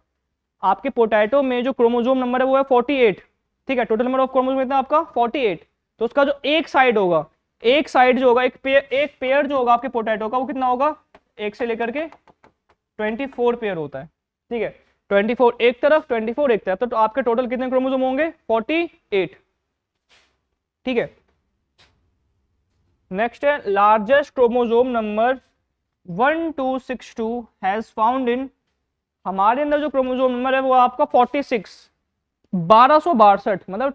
आपके पोटैटो में जो क्रोमोसोम नंबर है वो है 48, ठीक है। टोटल नंबर ऑफ क्रोमोसोम कितना आपका 48। तो उसका जो एक साइड होगा, एक साइड जो होगा, एक पेयर जो होगा आपके पोटैटो का वो कितना होगा, 1 से लेकर के 24 पेयर होता है, ठीक है। 24 एक तरफ, 24 एक तरफ, तो आपके टोटल कितने क्रोमोसोम होंगे, 48, ठीक है। नेक्स्ट है largest chromosome number 1262 has found in, हमारे अंदर जो क्रोमोसोम नंबर है वो आपका 46, 1262, मतलब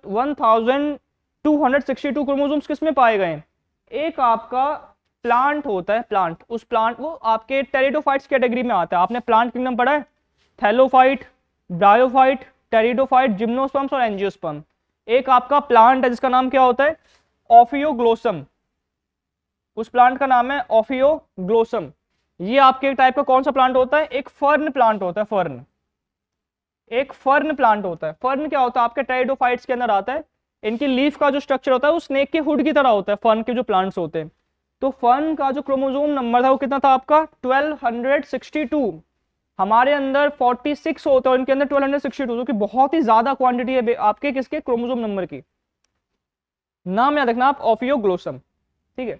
1262 क्रोमोसोम्स किसमें पाए गए हैं, एक आपका प्लांट होता है, प्लांट, उस प्लांट वो आपके टेरिडोफाइट्स कैटेगरी में आता है। आपने प्लांट किंगडम पढ़ा है, थैलोफाइट, ब्रायोफाइट, टेरिडोफाइट, जिम्नोस्पर्म्स और एंजियोस्पर्म। एक आपका प्लांट है जिसका नाम क्या होता है, ऑफियोग्लोसम, उस प्लांट का नाम है ऑफियोग्लोसम। ये आपके एक टाइप का कौन सा प्लांट होता है, एक फर्न प्लांट होता है, फर्न, एक फर्न प्लांट होता है। फर्न क्या होता है, आपके टेरिडोफाइट्स के अंदर आता है। इनकी लीफ का जो स्ट्रक्चर होता है वो स्नेक के हुड की तरह होता है, फर्न के जो प्लांट्स होते हैं। तो फर्न का जो क्रोमोसोम नंबर था वो कितना था आपका, 1262। हमारे अंदर 46 होता है, इनके अंदर 1262, जो कि बहुत ही ज्यादा क्वांटिटी है आपके किसके, क्रोमोसोम नंबर की। नाम याद रखना आप, ऑफियोग्लोसम, ठीक है।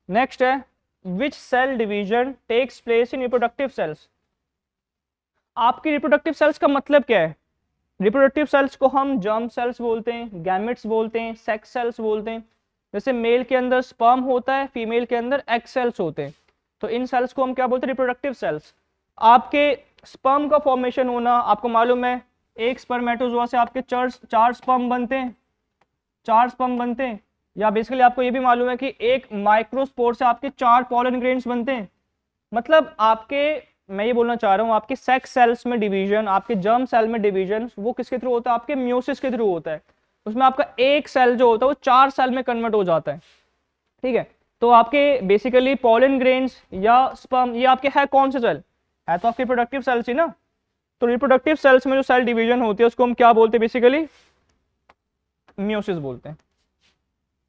नेक्स्ट है, which cell division takes place in reproductive cells. आपकी रिप्रोडक्टिव सेल्स का मतलब क्या है, रिप्रोडक्टिव सेल्स को हम जर्म सेल्स बोलते हैं, गैमेट्स बोलते हैं, सेक्स सेल्स बोलते हैं। जैसे मेल के अंदर स्पर्म होता है, फीमेल के अंदर एग सेल्स होते हैं, तो इन सेल्स को हम क्या बोलते हैं, रिप्रोडक्टिव सेल्स। आपके स्पर्म का फॉर्मेशन होना, आपको मालूम है एक स्पर्मेटोजोआ से आपके चार स्पर्म बनते हैं, चार स्पर्म बनते हैं। या बेसिकली आपको ये भी मालूम है कि एक माइक्रोस्पोर से आपके 4 पॉलन ग्रेन्स बनते हैं। मतलब आपके, मैं ये बोलना चाह रहा हूँ, आपके सेक्स सेल्स में डिवीजन, आपके जर्म सेल में डिवीजन, वो किसके थ्रू होता है, आपके म्यूसिस के थ्रू होता है। उसमें आपका एक सेल जो होता है वो 4 सेल में कन्वर्ट हो जाता है, ठीक है। तो आपके बेसिकली पॉलन ग्रेन्स या स्पर्म, ये आपके है कौन से सेल, है तो आपके रिप्रोडक्टिव सेल्स ही ना। तो रिप्रोडक्टिव सेल्स में जो सेल डिवीजन होती है उसको हम क्या बोलते हैं, बेसिकली म्यूसिस बोलते हैं,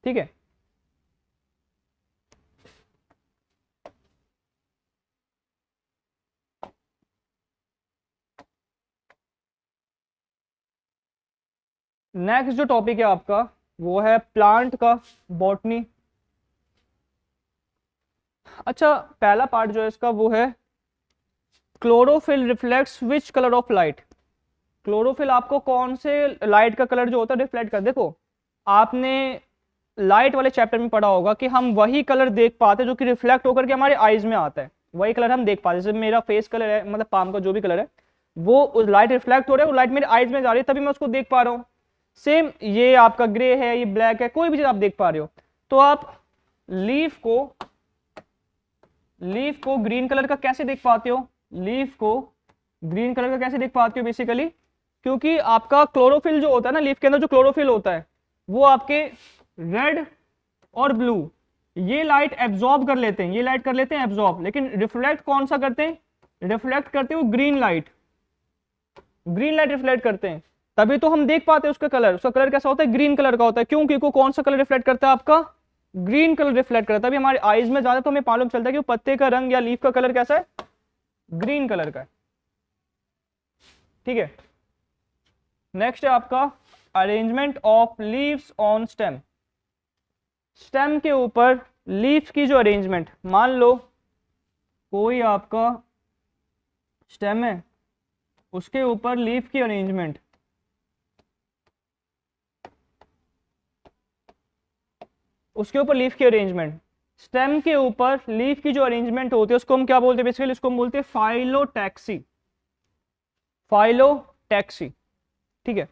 ठीक है। नेक्स्ट जो टॉपिक है आपका वो है प्लांट का बॉटनी। अच्छा, पहला पार्ट जो है इसका वो है chlorophyll reflects which colour of light. Chlorophyll आपको कौन से लाइट का कलर जो होता है रिफ्लेक्ट कर, देखो आपने लाइट वाले चैप्टर में पढ़ा होगा कि हम वही कलर देख पाते जो कि रिफ्लेक्ट होकर के हमारे आईज में आता है, वही कलर हम देख पाते। जैसे मेरा फेस कलर है, मतलब पाम का जो भी कलर है, वो लाइट रिफ्लेक्ट हो रहा है, वो लाइट मेरे आईज में जा रही है, तभी मैं उसको देख पा रहा हूँ। सेम ये आपका ग्रे है, ये ब्लैक है, कोई भी चीज आप देख पा रहे हो। तो आप लीफ को ग्रीन कलर का कैसे देख पाते हो, लीफ को ग्रीन कलर का कैसे देख पाते हो, बेसिकली क्योंकि आपका क्लोरोफिल जो होता है ना, लीफ के अंदर जो क्लोरोफिल होता है वो आपके रेड और ब्लू ये लाइट एब्जॉर्ब कर लेते हैं, ये लाइट कर लेते हैं एब्जॉर्ब, लेकिन रिफ्लेक्ट कौन सा करते हैं, रिफ्लेक्ट करते हो green light, green light reflect करते हैं, तभी तो हम देख पाते हैं उसका कलर। उसका कलर कैसा होता है, ग्रीन कलर का होता है। क्यों, क्योंकि कौन सा कलर रिफ्लेक्ट करता है, आपका ग्रीन कलर रिफ्लेक्ट करता है। तभी हमारे आईज में ज्यादा तो हमें मालूम चलता है कि पत्ते का रंग या लीफ का कलर कैसा है, ग्रीन कलर का है, ठीक है। नेक्स्ट है आपका arrangement of leaves on stem. Stem के ऊपर लीफ की जो अरेंजमेंट, मान लो कोई आपका स्टेम है, उसके ऊपर लीफ की अरेंजमेंट, उसके ऊपर लीफ की अरेंजमेंट, स्टेम के ऊपर लीफ की जो अरेंजमेंट होती है उसको हम क्या बोलते हैं, बेसिकली उसको हम बोलते हैं फाइलोटैक्सी, फाइलोटैक्सी, ठीक है।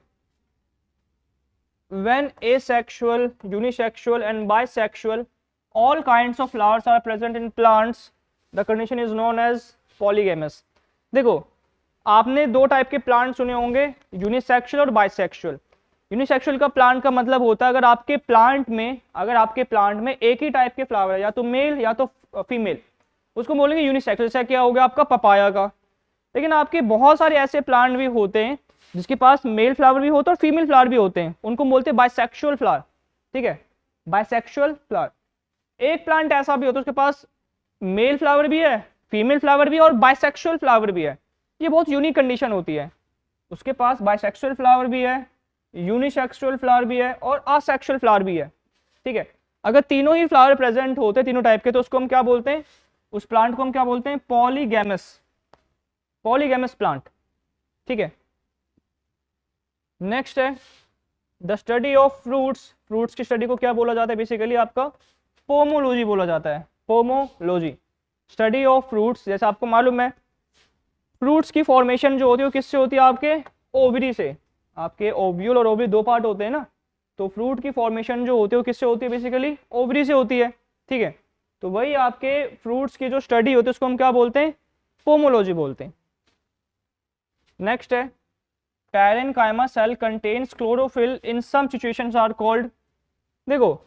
when asexual, unisexual and bisexual all kinds of flowers are present in plants, the condition is known as polygamous। देखो आपने दो टाइप के प्लांट सुने होंगे, यूनिसेक्सुअल और बाइसेक्सुअल। यूनिसेक्सुअल का प्लांट का मतलब होता है अगर आपके प्लांट में एक ही टाइप के फ्लावर है, या तो मेल या तो फीमेल, उसको बोलेंगे यूनिसेक्सुअल। जैसा क्या हो गया आपका पपाया का। लेकिन आपके बहुत सारे ऐसे प्लांट भी होते हैं जिसके पास मेल फ्लावर भी होता है और फीमेल फ्लावर भी होते हैं, उनको बोलते हैं बाइसेक्सुअल फ्लावर, ठीक है, बाइसेक्सुअल फ्लावर। एक प्लांट ऐसा भी होता है उसके पास मेल फ्लावर भी है, फीमेल फ्लावर भी है और बाइसेक्सुअल फ्लावर भी है। ये बहुत यूनिक कंडीशन होती है, उसके पास बाइसेक्सुअल फ्लावर भी है, यूनिसेक्सुअल फ्लावर भी है और असेक्सुअल फ्लावर भी है, ठीक है। अगर तीनों ही फ्लावर प्रेजेंट होते हैं तीनों टाइप के, तो उसको हम क्या बोलते हैं, उस प्लांट को हम क्या बोलते हैं, पॉलीगैमस, पॉलीगैमस प्लांट, ठीक है। नेक्स्ट है the study of fruits. Fruits की स्टडी को क्या बोला जाता है, बेसिकली आपका पोमोलॉजी बोला जाता है, पोमोलॉजी, स्टडी ऑफ फ्रूट्स। जैसे आपको मालूम है फ्रूट्स की फॉर्मेशन जो होती है वो किससे होती है, आपके ओवरी से। आपके ओव्यूल और ओवरी दो पार्ट होते हैं ना, तो फ्रूट की फॉर्मेशन जो होती है वो किससे होती है, बेसिकली ओवरी से होती है, ठीक है। तो वही आपके फ्रूट्स की जो स्टडी होती है उसको हम क्या बोलते हैं, पोमोलॉजी बोलते हैं। नेक्स्ट है parenchyma cell contains chlorophyll in some situations are called. देखो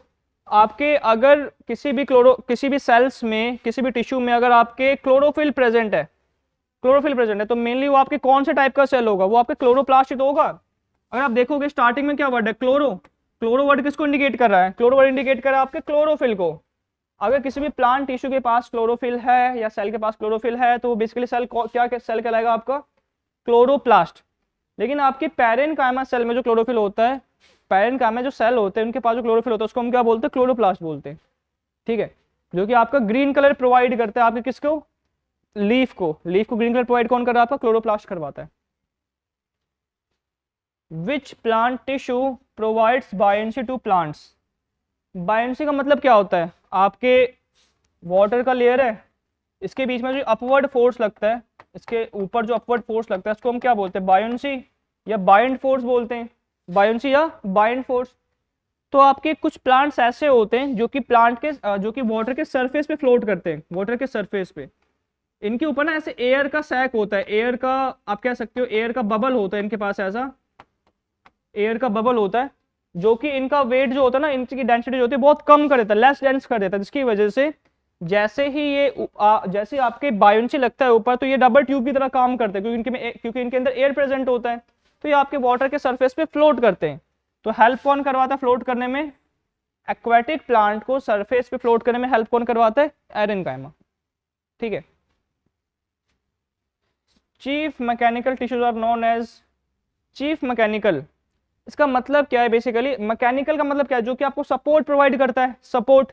आपके अगर किसी भी सेल्स में, किसी भी टिश्यू में अगर आपके क्लोरोफिल प्रेजेंट है तो मेनली वो आपके कौन से टाइप का सेल होगा, वो आपके क्लोरोप्लास्ट ही तो होगा। अगर आप देखोगे स्टार्टिंग में क्या वर्ड है, क्लोरो वर्ड किसको इंडिकेट कर रहा है, क्लोरो वर्ड इंडिकेट कर रहा है आपके क्लोरोफिल को। अगर किसी भी प्लांट टिश्यू के पास क्लोरोफिल है या सेल के पास क्लोरोफिल है तो बेसिकली सेल क्या सेल कहलाएगा आपका, क्लोरोप्लास्ट। लेकिन आपके पैरेन्काइमा सेल में जो क्लोरोफिल होता है, पैरेन्काइमा जो सेल होते हैं उनके पास जो क्लोरोफिल होता है उसको हम क्या बोलते हैं, क्लोरोप्लास्ट बोलते हैं। ठीक है, जो कि आपका ग्रीन कलर प्रोवाइड करता है आपके किसको, लीफ को ग्रीन कलर प्रोवाइड कौन कर रहा है, आपका क्लोरोप्लास्ट करवाता है। Which plant tissue provides buoyancy to plants. Buoyancy का मतलब क्या होता है, आपके वाटर का लेयर है, इसके बीच में जो अपवर्ड फोर्स लगता है, इसके ऊपर जो अपवर्ड फोर्स लगता है उसको हम क्या बोलते हैं, बायोन्सी या बाइंड फोर्स बोलते हैं, बायोन्सी या बाइंड फोर्स। तो आपके कुछ प्लांट्स ऐसे होते हैं जो कि जो कि वाटर के सरफेस पे फ्लोट करते हैं, वाटर के सरफेस पे इनके ऊपर ना ऐसे एयर का सैक होता है, एयर का आप कह सकते हो एयर का बबल होता है इनके पास, ऐसा एयर का बबल होता है जो कि इनका वेट जो होता है ना, इनकी डेंसिटी जो होती है बहुत कम कर देता है, लेस डेंस कर देता है, जिसकी वजह से जैसे ही ये जैसे आपके बायोन्सी लगता है ऊपर तो ये डबल ट्यूब की तरह काम करते हैं, क्योंकि इनके अंदर एयर प्रेजेंट होता है, तो ये आपके वाटर के सरफेस पे फ्लोट करते हैं। तो हेल्प कौन करवाता है फ्लोट करने में, एक्वाटिक प्लांट को सरफेस पे फ्लोट करने में हेल्प कौन करवाता है, पैरेन्काइमा। ठीक है, chief mechanical tissues are known as chief mechanical. इसका मतलब क्या है, बेसिकली मैकेनिकल का मतलब क्या है, जो कि आपको सपोर्ट प्रोवाइड करता है, सपोर्ट।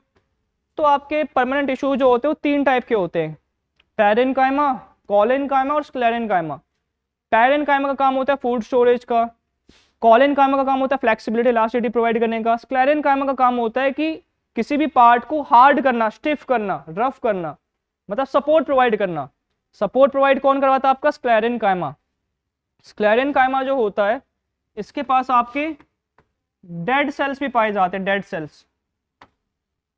तो आपके परमानेंट टिश्यू जो होते हैं वो 3 टाइप के होते हैं, पैरेन्काइमा, कॉलेन्काइमा और स्क्लेरेन्काइमा। पैरेन्काइमा का काम होता है फूड स्टोरेज का, कॉलेन्काइमा का काम होता है फ्लेक्सिबिलिटी इलास्टिसिटी प्रोवाइड करने का, स्क्लेरेन्काइमा का काम होता है कि किसी भी पार्ट को हार्ड करना, स्टिफ करना, रफ करना, मतलब सपोर्ट प्रोवाइड करना। सपोर्ट प्रोवाइड कौन करवाता है आपका, स्क्लेरेन्काइमा। स्क्लेरेन्काइमा जो होता है इसके पास आपके डेड सेल्स भी पाए जाते हैं, डेड सेल्स,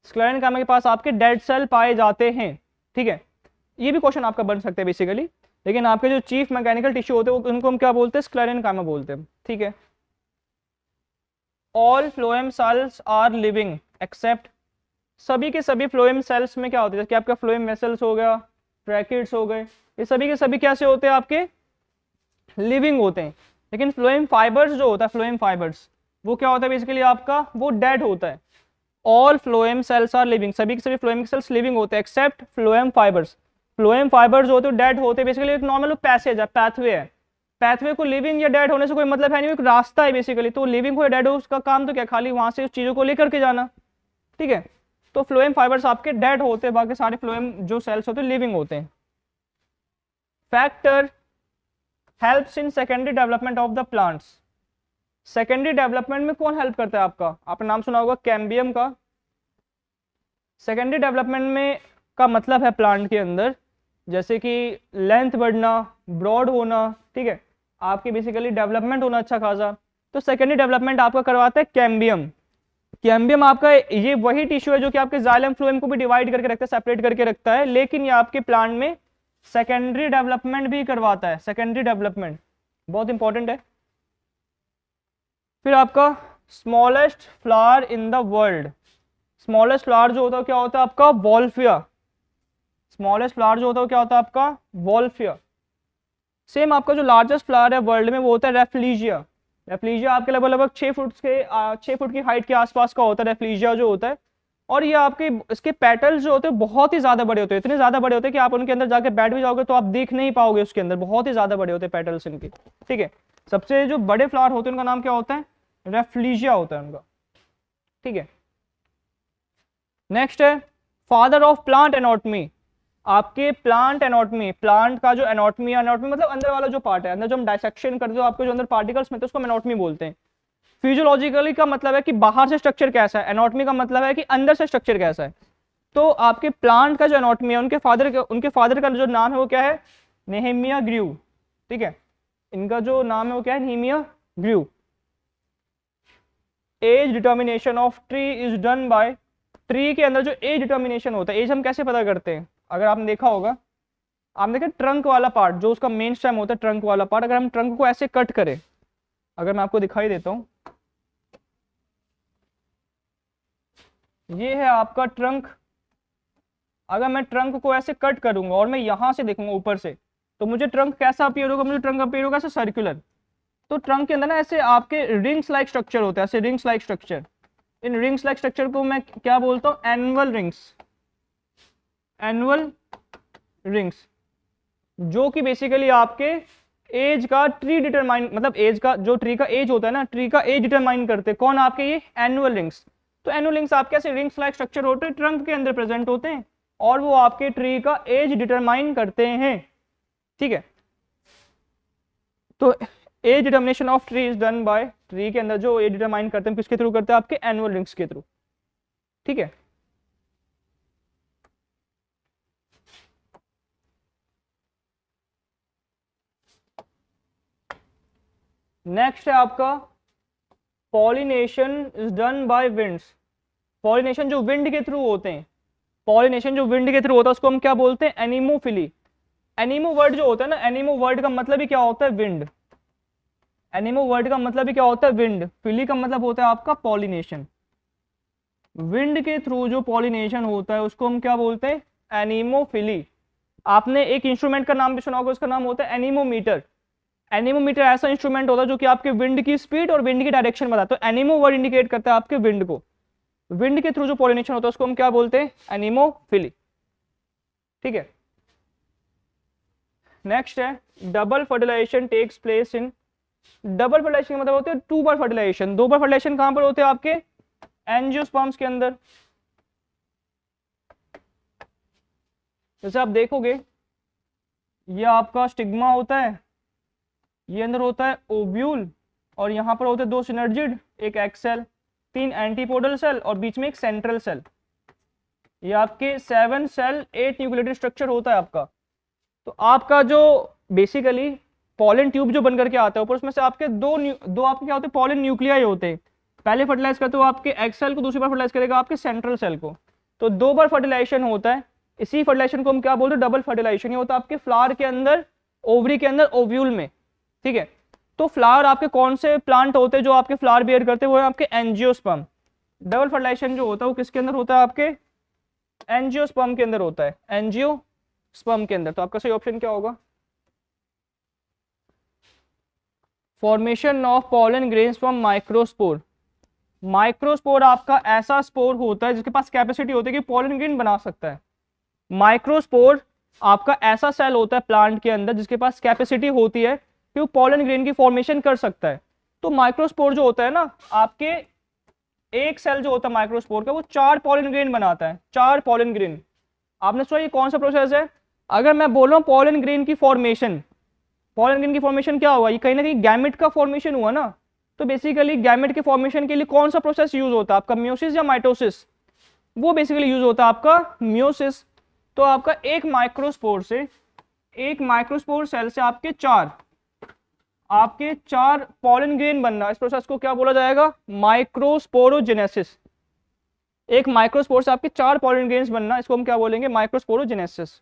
स्क्लेरेन्काइमा के पास आपके डेड सेल पाए जाते हैं। ठीक है, ये भी क्वेश्चन आपका बन सकता है बेसिकली, लेकिन आपके जो चीफ मैकेनिकल टिश्यू होते हैं उनको हम क्या बोलते हैं, स्क्लेरेन्काइमा बोलते हैं। ठीक है, all phloem cells are living except, सभी के सभी फ्लोएम सेल्स में क्या होते हैं, जैसे आपका फ्लोएम वेसल्स हो गया, ट्रैकिड्स हो गए, ये सभी के सभी कैसे होते हैं, आपके लिविंग होते हैं। लेकिन फ्लोएम फाइबर्स जो होता है, फ्लोएम फाइबर्स वो क्या होता है बेसिकली आपका, वो डेड होता है। All phloem cells are living, सभी के सभी फ्लोएम सेल्स लिविंग होते हैं except phloem fibers. Phloem fibers जो होते हैं डेड होते हैं, बेसिकली एक नॉर्मल पैसेज है, पैथवे है। पैथवे को लिविंग या डेड होने से कोई मतलब है नहीं, एक रास्ता है बेसिकली। तो लिविंग हो या डेड हो उसका काम तो क्या, खाली वहां से उस चीजों को लेकर के जाना। ठीक है, तो फ्लोएम फाइबर्स आपके डेड होते हैं, बाकी सारे फ्लोएम जो सेल्स होते हैं लिविंग होते हैं। Factor helps in secondary development of the plants, secondary development में कौन हेल्प करता है आपका, आपने नाम सुना होगा कैम्बियम का। सेकेंडरी डेवलपमेंट में का मतलब है प्लांट के अंदर जैसे कि लेंथ बढ़ना, ब्रॉड होना, ठीक है, आपकी बेसिकली डेवलपमेंट होना अच्छा खासा। तो सेकेंडरी डेवलपमेंट आपका करवाता है कैम्बियम। कैम्बियम आपका ये वही टिश्यू है जो कि आपके जाइलम फ्लोएम को भी डिवाइड करके रखता है, सेपरेट करके रखता है, लेकिन ये आपके प्लांट में सेकेंडरी डेवलपमेंट भी करवाता है। सेकेंडरी डेवलपमेंट बहुत इंपॉर्टेंट है। फिर आपका smallest flower in the world, smallest flower जो होता है क्या होता है आपका, वॉल्फिया। स्मॉलेस्ट फ्लावर जो होता है क्या होता है आपका, वॉल्फिया। सेम आपका जो लार्जेस्ट फ्लावर है वर्ल्ड में वो होता है रेफ्लीजिया। रेफ्लीजिया आपके लगभग 6 फुट की हाइट के आसपास का होता है रेफ्लीजिया जो होता है। और ये आपके इसके पेटल्स जो होते हैं बहुत ही ज्यादा बड़े होते हैं, इतने ज्यादा बड़े होते हैं कि आप उनके अंदर जाके बैठ भी जाओगे तो आप देख नहीं पाओगे उसके अंदर, बहुत ही ज्यादा बड़े होते हैं पेटल्स इनके। ठीक है, सबसे जो बड़े फ्लावर होते हैं उनका नाम क्या होता है, रेफ्लीजिया होता है उनका। ठीक है, नेक्स्ट है फादर ऑफ प्लांट एनाटॉमी। आपके प्लांट एनाटॉमी, प्लांट का जो एनाटॉमी, एनाटॉमी मतलब अंदर वाला जो पार्ट है, अंदर जो हम डायसेक्शन करते हो आपके जो अंदर पार्टिकल्स में तो उसको एनाटॉमी बोलते हैं। फिजियोलॉजिकली का मतलब है कि बाहर से स्ट्रक्चर कैसा है, एनाटॉमी का मतलब है कि अंदर से स्ट्रक्चर कैसा है। तो आपके प्लांट का जो एनाटॉमी है उनके फादर का जो नाम है वो क्या है, नेहेमिया ग्रीव। ठीक है, इनका जो नाम है वो क्या है, Nehemiah Grew. Age determination of tree is done by, tree के अंदर जो एज डिटर्मिनेशन होता है, एज हम कैसे पता करते हैं, अगर आपने देखा होगा, आपने देखा ट्रंक वाला पार्ट जो उसका मेन स्टेम होता है, ट्रंक वाला पार्ट, अगर हम ट्रंक को ऐसे कट करें अगर मैं आपको दिखाई देता हूँ, ये है आपका ट्रंक। अगर मैं ट्रंक को ऐसे कट करूंगा और मैं यहाँ से देखूंगा ऊपर से, तो मुझे ट्रंक कैसा अपीयर होगा? मुझे ट्रंक अपीयर होगा ऐसे सर्कुलर। तो ट्रंक के अंदर ना ऐसे आपके रिंग्स लाइक स्ट्रक्चर होता है, ऐसे रिंग्स लाइक स्ट्रक्चर। इन रिंग्स लाइक स्ट्रक्चर को मैं क्या बोलता हूँ? Annual rings. एनुअल रिंग्स, जो कि बेसिकली आपके एज का ट्री डिटरमाइन, मतलब एज का, जो ट्री का एज होता है ना, ट्री का एज डिटरमाइन करते हैं कौन? आपके ये एनुअल रिंग्स। तो एनुअल रिंग्स आपके ऐसे रिंग्स लाइक स्ट्रक्चर होते हैं, ट्रंक के अंदर प्रेजेंट होते हैं, और वो आपके ट्री का एज डिटरमाइन करते हैं। ठीक है, तो age determination of tree is done by, tree के अंदर जो एज डिटरमाइन करते हैं किसके थ्रू करते हैं? आपके एनुअल रिंग्स के थ्रू। ठीक है, नेक्स्ट है आपका pollination is done bye winds. Pollination जो विंड के थ्रू होते हैं, पॉलिनेशन जो विंड के थ्रू होता है उसको हम क्या बोलते हैं? एनिमोफिली। एनिमो वर्ड जो होता है ना, एनिमो वर्ड का मतलब ही क्या होता है? विंड। एनिमो वर्ड का मतलब ही क्या होता है? विंड। फिली का मतलब होता है आपका पॉलिनेशन। विंड के थ्रू जो पॉलिनेशन होता है उसको हम क्या बोलते हैं? एनिमोफिली। आपने एक इंस्ट्रूमेंट का नाम भी सुना होगा, उसका नाम होता है एनीमोमीटर। एनीमोमीटर ऐसा इंस्ट्रूमेंट होता है जो कि आपके विंड की स्पीड और विंड की डायरेक्शन बताता है। तो एनीमो वर्ड इंडिकेट करता है आपके विंड को। विंड के थ्रू जो पॉलिनेशन होता है उसको हम क्या बोलते हैं? एनीमोफिली। ठीक है, नेक्स्ट है double fertilization takes place in. Double fertilization मतलब होते हैं टू बार फर्टिलाइजेशन। दो बार फर्टिलाइजेशन कहां पर होते हैं? आपके एंजियोस्पर्म्स के अंदर। जैसे आप देखोगे, ये आपका स्टिग्मा होता है, ये अंदर होता है ओव्यूल, और यहाँ पर होते हैं दो सिनर्जिड, एक एग सेल, तीन एंटीपोडल सेल, और बीच में एक सेंट्रल सेल। ये आपके 7 सेल 8 न्यूक्लियोटाइड स्ट्रक्चर होता है आपका। तो आपका जो बेसिकली पॉलन ट्यूब जो बन करके आता है ऊपर, उसमें से आपके दो आपके क्या होते हैं? पॉलन न्यूक्लियाई होते हैं। पहले फर्टिलाइज करते हो आपके एग सेल को, दूसरी बार फर्टिलाइज करेगा आपके सेंट्रल सेल को। तो दो बार फर्टिलाइजेशन होता है। इसी फर्टिलाइजेशन को हम क्या बोलते हैं? Double fertilization. ये होता है आपके फ्लावर के अंदर, ओवरी के अंदर, ओव्यूल में। ठीक है, तो फ्लावर आपके कौन से प्लांट होते हैं जो आपके फ्लावर बियर करते हैं? वो है आपके एंजियोस्पर्म। डबल फर्टिलाइजेशन जो होता है वो किसके अंदर होता है? आपके एंजियोस्पर्म के अंदर होता है, एंजियोस्पर्म के अंदर। तो आपका सही ऑप्शन क्या होगा? Formation of pollen grains from microspore. Microspore आपका ऐसा स्पोर होता है जिसके पास कैपेसिटी होती है कि पॉलन ग्रेन बना सकता है। माइक्रोस्पोर आपका ऐसा सेल होता है प्लांट के अंदर जिसके पास कैपेसिटी होती है कि वो पॉलन ग्रेन की फॉर्मेशन कर सकता है। तो माइक्रोस्पोर जो होता है ना, आपके एक सेल जो होता है माइक्रोस्पोर का, वो 4 पॉलन ग्रेन बनाता है। 4 पॉलन ग्रेन। आपने सोचा ये कौन सा प्रोसेस है? अगर मैं बोल रहा हूँ पॉलन ग्रेन की फॉर्मेशन, पॉलन ग्रेन की फॉर्मेशन क्या हुआ? ये कहीं ना कहीं गैमेट का फॉर्मेशन हुआ ना। तो बेसिकली गैमेट के फॉर्मेशन के लिए कौन सा प्रोसेस यूज होता है? आपका मियोसिस या माइटोसिस? वो बेसिकली यूज होता है आपका मियोसिस। तो आपका एक माइक्रोस्पोर से, एक माइक्रोस्पोर सेल से आपके चार पॉलन ग्रेन बनना, इस प्रोसेस को क्या बोला जाएगा? माइक्रोस्पोरोजेनेसिस। एक माइक्रोस्पोर से आपके 4 पॉलन ग्रेन्स बनना, इसको हम क्या बोलेंगे? Microsporogenesis.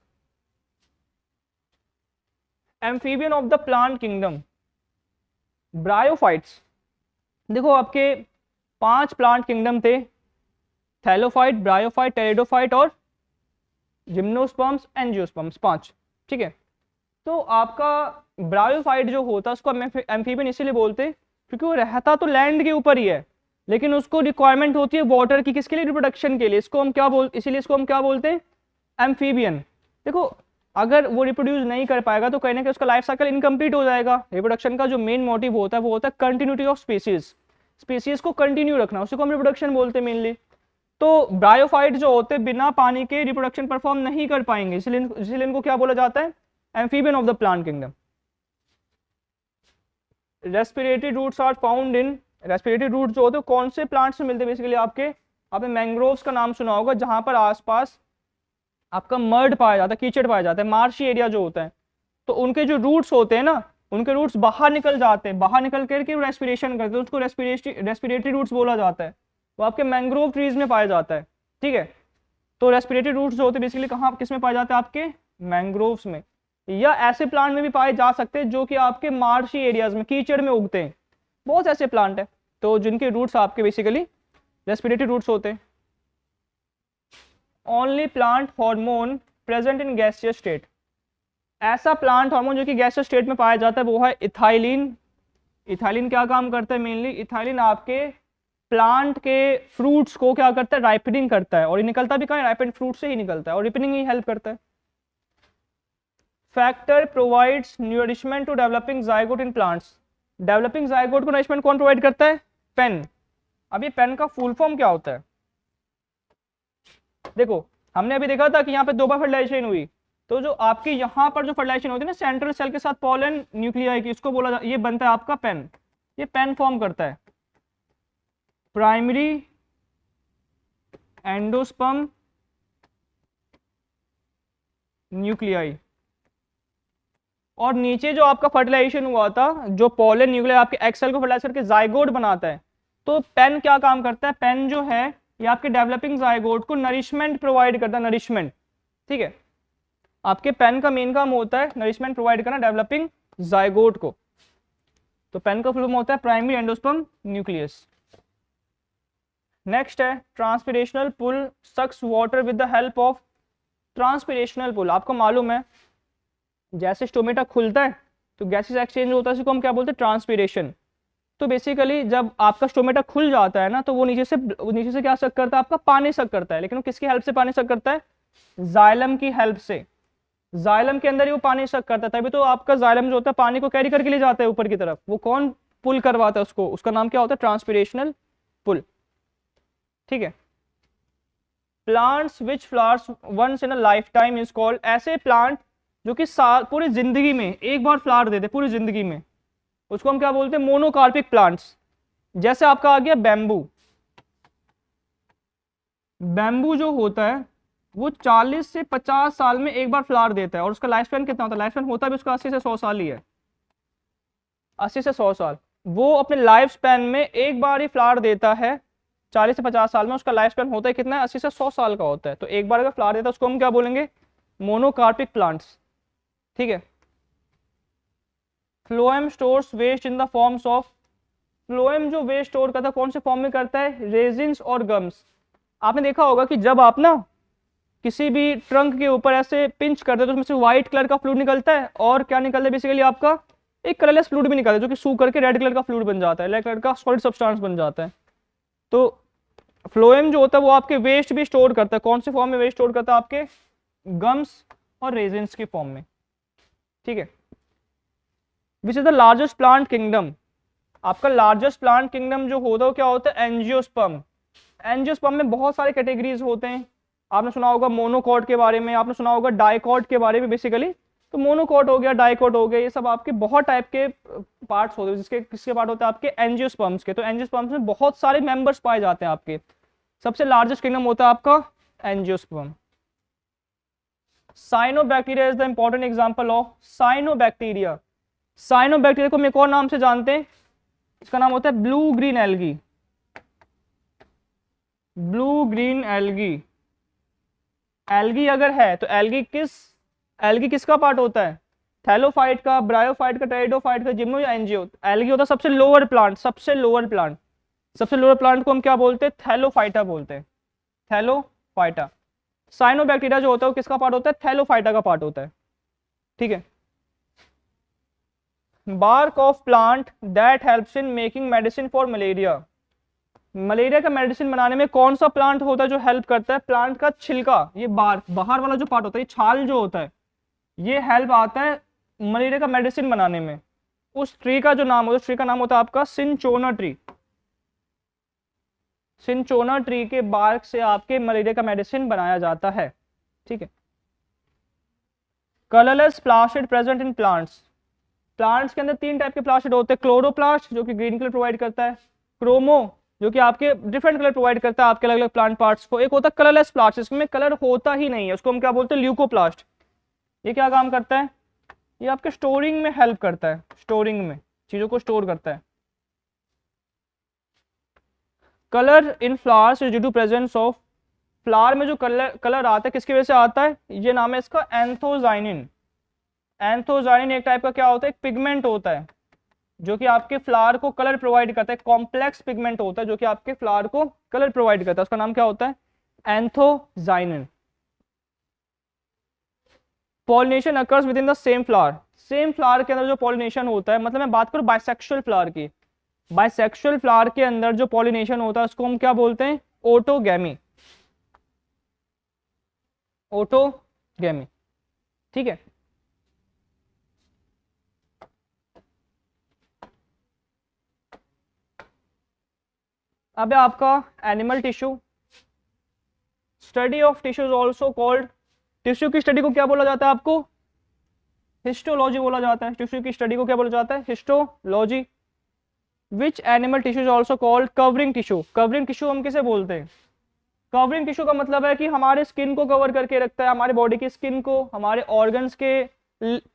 Amphibian of the plant kingdom, bryophytes. देखो आपके 5 प्लांट किंगडम थे, थैलोफाइट, ब्रायोफाइट, टेरिडोफाइट और जिम्नोस्पर्म्स, एंजियोस्पर्म्स, 5। ठीक है, तो आपका ब्रायोफाइट जो होता है उसको हम एम्फीबियन इसीलिए बोलते हैं क्योंकि वो रहता तो लैंड के ऊपर ही है, लेकिन उसको रिक्वायरमेंट होती है वाटर की, किसके लिए? रिप्रोडक्शन के लिए। इसको हम क्या इसीलिए इसको हम क्या बोलते हैं? एम्फीबियन। देखो अगर वो रिप्रोड्यूस नहीं कर पाएगा तो कहीं ना कहीं उसका लाइफ साइकिल इनकम्प्लीट हो जाएगा। रिप्रोडक्शन का जो मेन मोटिव होता है वो होता है कंटिन्यूटी ऑफ स्पीसीज, स्पीसीज को कंटिन्यू रखना, उसी को हम रिप्रोडक्शन बोलते हैं मेनली। तो ब्रायोफाइट जो होते हैं बिना पानी के रिप्रोडक्शन परफॉर्म नहीं कर पाएंगे, इसलिए इनको क्या बोला जाता है? Amphibian of the plant kingdom. Respiratory roots are found in, respiratory root जो होते हैं कौन से प्लांट से मिलते हैं? बेसिकली आपने मैंग्रोव्स का नाम सुना होगा, जहां पर आसपास आपका मर्ड पाया जाता है, कीचड़ पाया जाता है, मार्शी एरिया जो होता है। तो उनके जो रूट्स होते हैं ना, उनके रूट्स बाहर निकल जाते हैं, बाहर निकल करके रेस्पिरेशन करते हैं, उसको रेस्पिरेटरी रूट्स बोला जाता है। वो आपके मैंग्रोव ट्रीज में पाया जाता है। ठीक है, तो रेस्पिरेटरी रूट्स जो होते हैं बेसिकली कहाँ, किस में पाए जाते हैं? आपके मैंग्रोव्स में, या ऐसे प्लांट में भी पाए जा सकते हैं जो कि आपके मार्शी एरियाज में, कीचड़ में उगते हैं। बहुत ऐसे प्लांट है तो जिनके रूट्स आपके बेसिकली रेस्पिरेटरी रूट्स होते हैं। Only plant hormone present in gaseous state, ऐसा प्लांट हार्मोन जो कि गैसियस स्टेट में पाया जाता है वो है इथाइलिन। इथाइलिन क्या काम करता है? मेनली इथाइलिन आपके प्लांट के फ्रूट्स को क्या करता है? राइपनिंग करता है, और ये निकलता भी कहाँ है? राइपेंड फ्रूट से ही निकलता है, और रिपनिंग ही हेल्प करता है। Factor provides nourishment to developing zygote in plants, developing zygote को नरिशमेंट कौन प्रोवाइड करता है? पेन। अब ये पेन का फुल फॉर्म क्या होता है? देखो हमने अभी देखा था कि यहाँ पे दो बार फर्टिलाइजेशन हुई, तो जो आपकी यहाँ पर जो फर्टिलाइजेशन होती है ना सेंट्रल सेल के साथ पॉलन न्यूक्लियाई की, इसको बोला ये बनता है आपका पेन। ये पेन फॉर्म करता है प्राइमरी एंडोस्पर्म न्यूक्लियाई, और नीचे जो आपका फर्टिलाइजेशन हुआ था जो पॉलन न्यूक्लियाई आपके एक्सेल को फर्टिलाइज करके जाइगोट बनाता है, तो पेन क्या काम करता है? पेन जो है ये आपके डेवलपिंग जाइगोट को नरिशमेंट प्रोवाइड करता है, नरिशमेंट। ठीक है, आपके पेन का मेन काम होता है नरिशमेंट प्रोवाइड करना डेवलपिंग जाइगोट को। तो पेन का फुल फॉर्म होता है प्राइमरी एंडोस्पर्म न्यूक्लियस। नेक्स्ट है transpirational pull sucks water with the help of transpirational pull. आपको मालूम है जैसे स्टोमेटा खुलता है तो गैसेस एक्सचेंज होता है, इसको हम क्या बोलते हैं? ट्रांसपिरेशन। तो बेसिकली जब आपका स्टोमेटा खुल जाता है ना तो वो नीचे से क्या सक करता है? आपका पानी सक करता है, लेकिन वो किसकी हेल्प से पानी सक करता है? जाइलम की हेल्प से। जाइलम के अंदर ही वो पानी सक करता है, तभी तो आपका जाइलम जो होता है पानी को कैरी करके ले जाता है ऊपर की तरफ। वो कौन पुल करवाता है उसको? उसका नाम क्या होता है? Transpirational pull. ठीक है, plants which flowers once in a life time is called, ऐसे प्लांट जो कि पूरी जिंदगी में एक बार फ्लावर देते पूरी जिंदगी में, उसको हम क्या बोलते हैं? Monocarpic plants. जैसे आपका आ गया बैम्बू। बैम्बू जो होता है वो 40 से 50 साल में एक बार फ्लावर देता है, और उसका लाइफ स्पैन कितना होता है? लाइफ स्पैन होता भी उसका 80 से 100 साल ही है, 80 से 100 साल। वो अपने लाइफ स्पैन में एक बार ही फ्लावर देता है 40 से 50 साल में, उसका लाइफ स्पैन होता है कितना है? 80 से 100 साल का होता है। तो एक बार अगर फ्लावर देता है उसको हम क्या बोलेंगे? Monocarpic plants. ठीक है, phloem stores waste in the forms of, phloem जो वेस्ट स्टोर करता है कौन से फॉर्म में करता है? रेजिन्स और गम्स। आपने देखा होगा कि जब आप ना किसी भी ट्रंक के ऊपर ऐसे पिंच करते हैं तो उसमें से व्हाइट कलर का फ्लूइड निकलता है, और क्या निकलता है बेसिकली आपका? एक कलरलेस फ्लूइड भी निकलता है जो कि सूख करके रेड कलर का फ्लूइड बन जाता है, रेड कलर का सॉलिड सब्सटेंस बन जाता है। तो फ्लोएम जो होता है वो आपके वेस्ट भी स्टोर करता है, कौन से फॉर्म में वेस्ट स्टोर करता है? आपके गम्स और रेजिन्स के फॉर्म में। ठीक है, which is the largest plant kingdom, आपका लार्जेस्ट प्लांट किंगडम जो होता है वो क्या होता है? एंजियोस्पर्म। एंजियोस्पर्म में बहुत सारे कैटेगरीज होते हैं, आपने सुना होगा मोनोकॉट के बारे में, आपने सुना होगा डाइकॉट के बारे में बेसिकली। तो मोनोकॉट हो गया, डाइकॉट हो गया, ये सब आपके बहुत टाइप के पार्ट्स होते हैं, जिसके किसके पार्ट होते हैं? आपके एंजियोस्पर्म्स के। तो एंजियोस्पर्म्स में बहुत सारे मेंबर्स पाए जाते हैं आपके, सबसे लार्जेस्ट किंगडम होता है आपका angiosperm. Cyanobacteria is the important example of cyanobacteria. Cyanobacteria को हम एक और नाम से जानते हैं, इसका नाम होता है blue green algae. Blue green algae. Algae अगर है तो एल्गी किसका पार्ट होता है? थैलोफाइट का, ब्रायोफाइट का, टेरिडोफाइट का, जिम्नो या एंजियो। एल्गी होता है सबसे लोअर प्लांट, सबसे लोअर प्लांट। सबसे लोअर प्लांट को हम क्या बोलते हैं? थैलोफाइटा बोलते हैं, थैलोफाइटा। साइनोबैक्टीरिया जो होता है वो किसका पार्ट होता है? थैलोफाइटा का पार्ट होता है। ठीक है, bark of plant that helps in making medicine for malaria. Malaria का मेडिसिन बनाने में कौन सा प्लांट होता है जो हेल्प करता है? प्लांट का छिलका, ये बाहर वाला जो पार्ट होता है, ये छाल जो होता है, ये हेल्प आता है मलेरिया का मेडिसिन बनाने में। उस ट्री का जो नाम होता है, उस ट्री का नाम होता है आपका सिंचोना ट्री। सिंचोना ट्री के बार्क से आपके मलेरिया का मेडिसिन बनाया जाता है। ठीक है, colourless plastid present in plants. Plants के अंदर तीन टाइप के प्लास्टिड होते हैं, क्लोरोप्लास्ट जो कि ग्रीन कलर प्रोवाइड करता है, क्रोमो जो कि आपके डिफरेंट कलर प्रोवाइड करता है आपके अलग अलग प्लांट पार्ट्स को, एक होता है कलरलेस प्लास्ट, इसमें कलर होता ही नहीं है, उसको हम क्या बोलते हैं? ल्यूकोप्लास्ट। ये क्या काम करता है? ये आपके स्टोरिंग में हेल्प करता है, स्टोरिंग में चीजों को स्टोर करता है। Colour in flowers is due to presence of, flower में जो कलर आता है किसकी वजह से आता है? ये नाम है इसका एंथोजाइनिन। एंथोजाइनिन एक टाइप का क्या होता है? एक पिगमेंट होता है जो कि आपके फ्लावर को कलर प्रोवाइड करता है, कॉम्प्लेक्स पिगमेंट होता है जो कि आपके फ्लावर को कलर प्रोवाइड करता है, उसका नाम क्या होता है? Anthocyanin. Pollination occurs with in the same flower, same flower के अंदर जो पॉलिनेशन होता है, मतलब मैं बात करूं बाइसेक्सुअल फ्लावर की, बाइसेक्सुअल फ्लावर के अंदर जो पॉलिनेशन होता है उसको हम क्या बोलते हैं? Autogamy, autogamy. ठीक है, अब है आपका animal tissue. Study of tissue is also called, tissue की स्टडी को क्या बोला जाता है आपको? हिस्टोलॉजी बोला जाता है। टिश्यू की स्टडी को क्या बोला जाता है? Histology. Which animal tissue is also called covering tissue, covering tissue हम किसे बोलते हैं? कवरिंग टिश्यू का मतलब है कि हमारे स्किन को कवर करके रखता है, हमारे बॉडी की स्किन को, हमारे ऑर्गन्स के,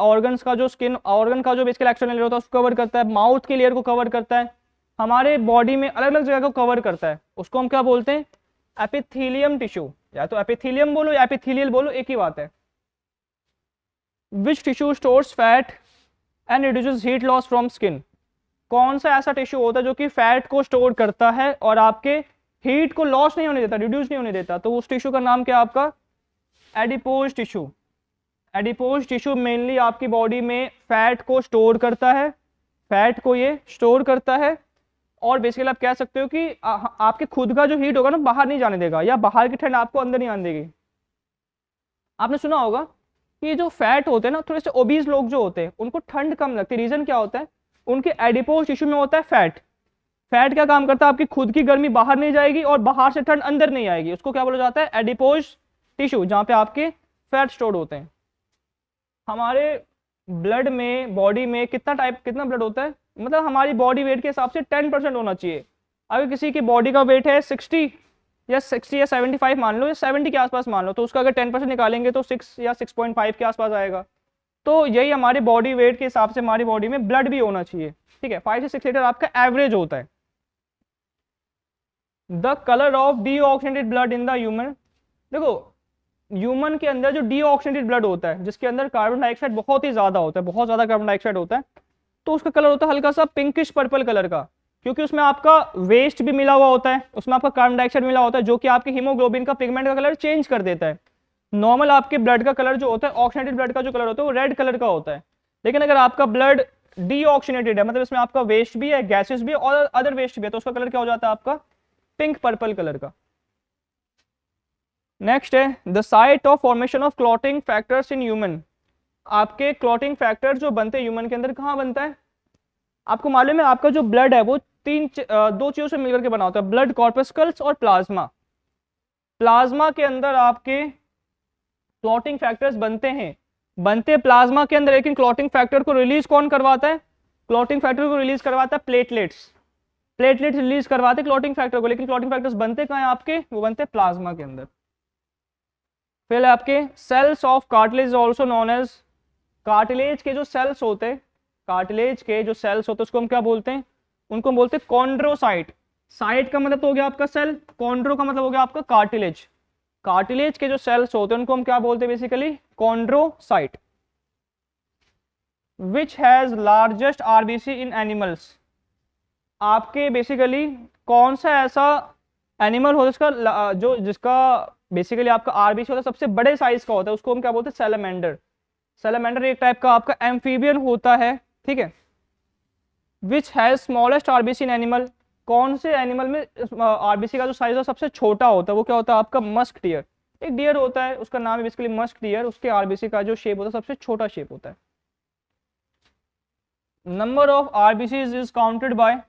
ऑर्गन्स का जो स्किन, ऑर्गन का जो बेसिकली एक्सटर्नल लेयर होता है उसको कवर करता है, माउथ के लेयर को कवर करता है, हमारे बॉडी में अलग अलग जगह को कवर करता है, उसको हम क्या बोलते हैं? Epithelium tissue. या तो एपिथेलियम बोलो या एपिथेलियल बोलो, एक ही बात है। Which tissue stores fat and reduces heat loss from skin, कौन सा ऐसा टिश्यू होता है जो कि फैट को स्टोर करता है और आपके हीट को लॉस नहीं होने देता, रिड्यूस नहीं होने देता? तो उस टिश्यू का नाम क्या है आपका? Adipose tissue. Adipose tissue mainly आपकी बॉडी में फैट को स्टोर करता है, फैट को ये स्टोर करता है, और बेसिकली आप कह सकते हो कि आपके खुद का जो हीट होगा ना बाहर नहीं जाने देगा, या बाहर की ठंड आपको अंदर नहीं आने देगी। आपने सुना होगा कि जो फैट होते हैं ना, थोड़े से ओबीज लोग जो होते हैं उनको ठंड कम लगती है, रीजन क्या होता है? उनके एडिपोज टिश्यू में होता है फैट। फैट क्या काम करता है? आपकी खुद की गर्मी बाहर नहीं जाएगी और बाहर से ठंड अंदर नहीं आएगी, उसको क्या बोला जाता है? एडिपोज टिश्यू, जहां पे आपके फैट स्टोर्ड होते हैं। हमारे ब्लड में, बॉडी में कितना ब्लड होता है? मतलब हमारी बॉडी वेट के हिसाब से 10% होना चाहिए। अगर किसी की बॉडी का वेट है 60 या 75 मान लो, या 70 के आसपास मान लो, तो उसका अगर 10% निकालेंगे तो 6 या 6.5 के आसपास आएगा। तो यही हमारे बॉडी वेट के हिसाब से हमारी बॉडी में ब्लड भी होना चाहिए। ठीक है, 5 से 6 लीटर आपका एवरेज होता है। The colour of deoxygenated blood in the human, देखो ह्यूमन के अंदर जो डीऑक्सीनेटेड ब्लड होता है, जिसके अंदर कार्बन डाइऑक्साइड बहुत ही ज्यादा होता है, बहुत ज्यादा कार्बन डाइऑक्साइड होता है, तो उसका कलर होता है हल्का सा पिंकिश पर्पल कलर का, क्योंकि उसमें आपका वेस्ट भी मिला हुआ होता है, उसमें आपका कार्बन डाइऑक्साइड मिला होता है, जो कि आपके हीमोग्लोबिन का पिगमेंट का कलर चेंज कर देता है। नॉर्मल आपके ब्लड का कलर जो होता है, ऑक्सीनेटेड ब्लड का जो कलर होता है वो रेड कलर का होता है। लेकिन अगर आपका ब्लड डीऑक्सीनेटेड है, मतलब इसमें आपका वेस्ट भी है, गैसेस भी है और अदर वेस्ट भी है, तो उसका कलर क्या हो जाता है आपका? पिंक पर्पल कलर का। नेक्स्ट है the site of formation of clotting factors in human, आपके क्लॉटिंग फैक्टर जो बनते हैं ह्यूमन के अंदर कहाँ बनता है? आपको मालूम है आपका जो ब्लड है वो दो चीजों से मिलकर के बना होता है, ब्लड कॉर्पस्कल्स और प्लाज्मा। प्लाज्मा के अंदर आपके क्लॉटिंग फैक्टर्स बनते प्लाज्मा के अंदर, लेकिन क्लॉटिंग फैक्टर को रिलीज कौन करवाता है? क्लॉटिंग फैक्टर को रिलीज करवाता है प्लेटलेट्स। प्लेटलेट्स रिलीज करवाते क्लॉटिंग फैक्टर को, लेकिन क्लॉटिंग फैक्टर्स बनते कहाँ हैं आपके? वो बनते हैं प्लाज्मा के अंदर। फिर आपके cells of cartilage also known as, cartilage के जो सेल्स होते हैं, कार्टिलेज के जो सेल्स होते हैं उसको हम क्या बोलते हैं? उनको हम बोलते हैं कॉन्ड्रोसाइट। साइट का मतलब तो हो गया आपका सेल, कॉन्ड्रो का मतलब हो गया आपका कार्टिलेज। कार्टिलेज के जो सेल्स होते हैं उनको हम क्या बोलते हैं basically? Chondrocyte. Which has largest RBC in animals, आपके बेसिकली कौन सा ऐसा एनिमल होता है जिसका बेसिकली आपका आरबीसी होता है सबसे बड़े साइज का होता है, उसको हम क्या बोलते हैं? सैलमेंडर। सैलमेंडर एक टाइप का आपका एम्फीबियन होता है। ठीक है, which has smallest RBC in animal, कौन से एनिमल में आरबीसी का जो साइज है सबसे छोटा होता है? वो क्या होता है आपका? Musk deer. एक डियर होता है, उसका नाम है बेसिकली मस्क डियर, उसके आरबीसी का जो शेप होता है सबसे छोटा शेप होता है। Number of RBC is counted by,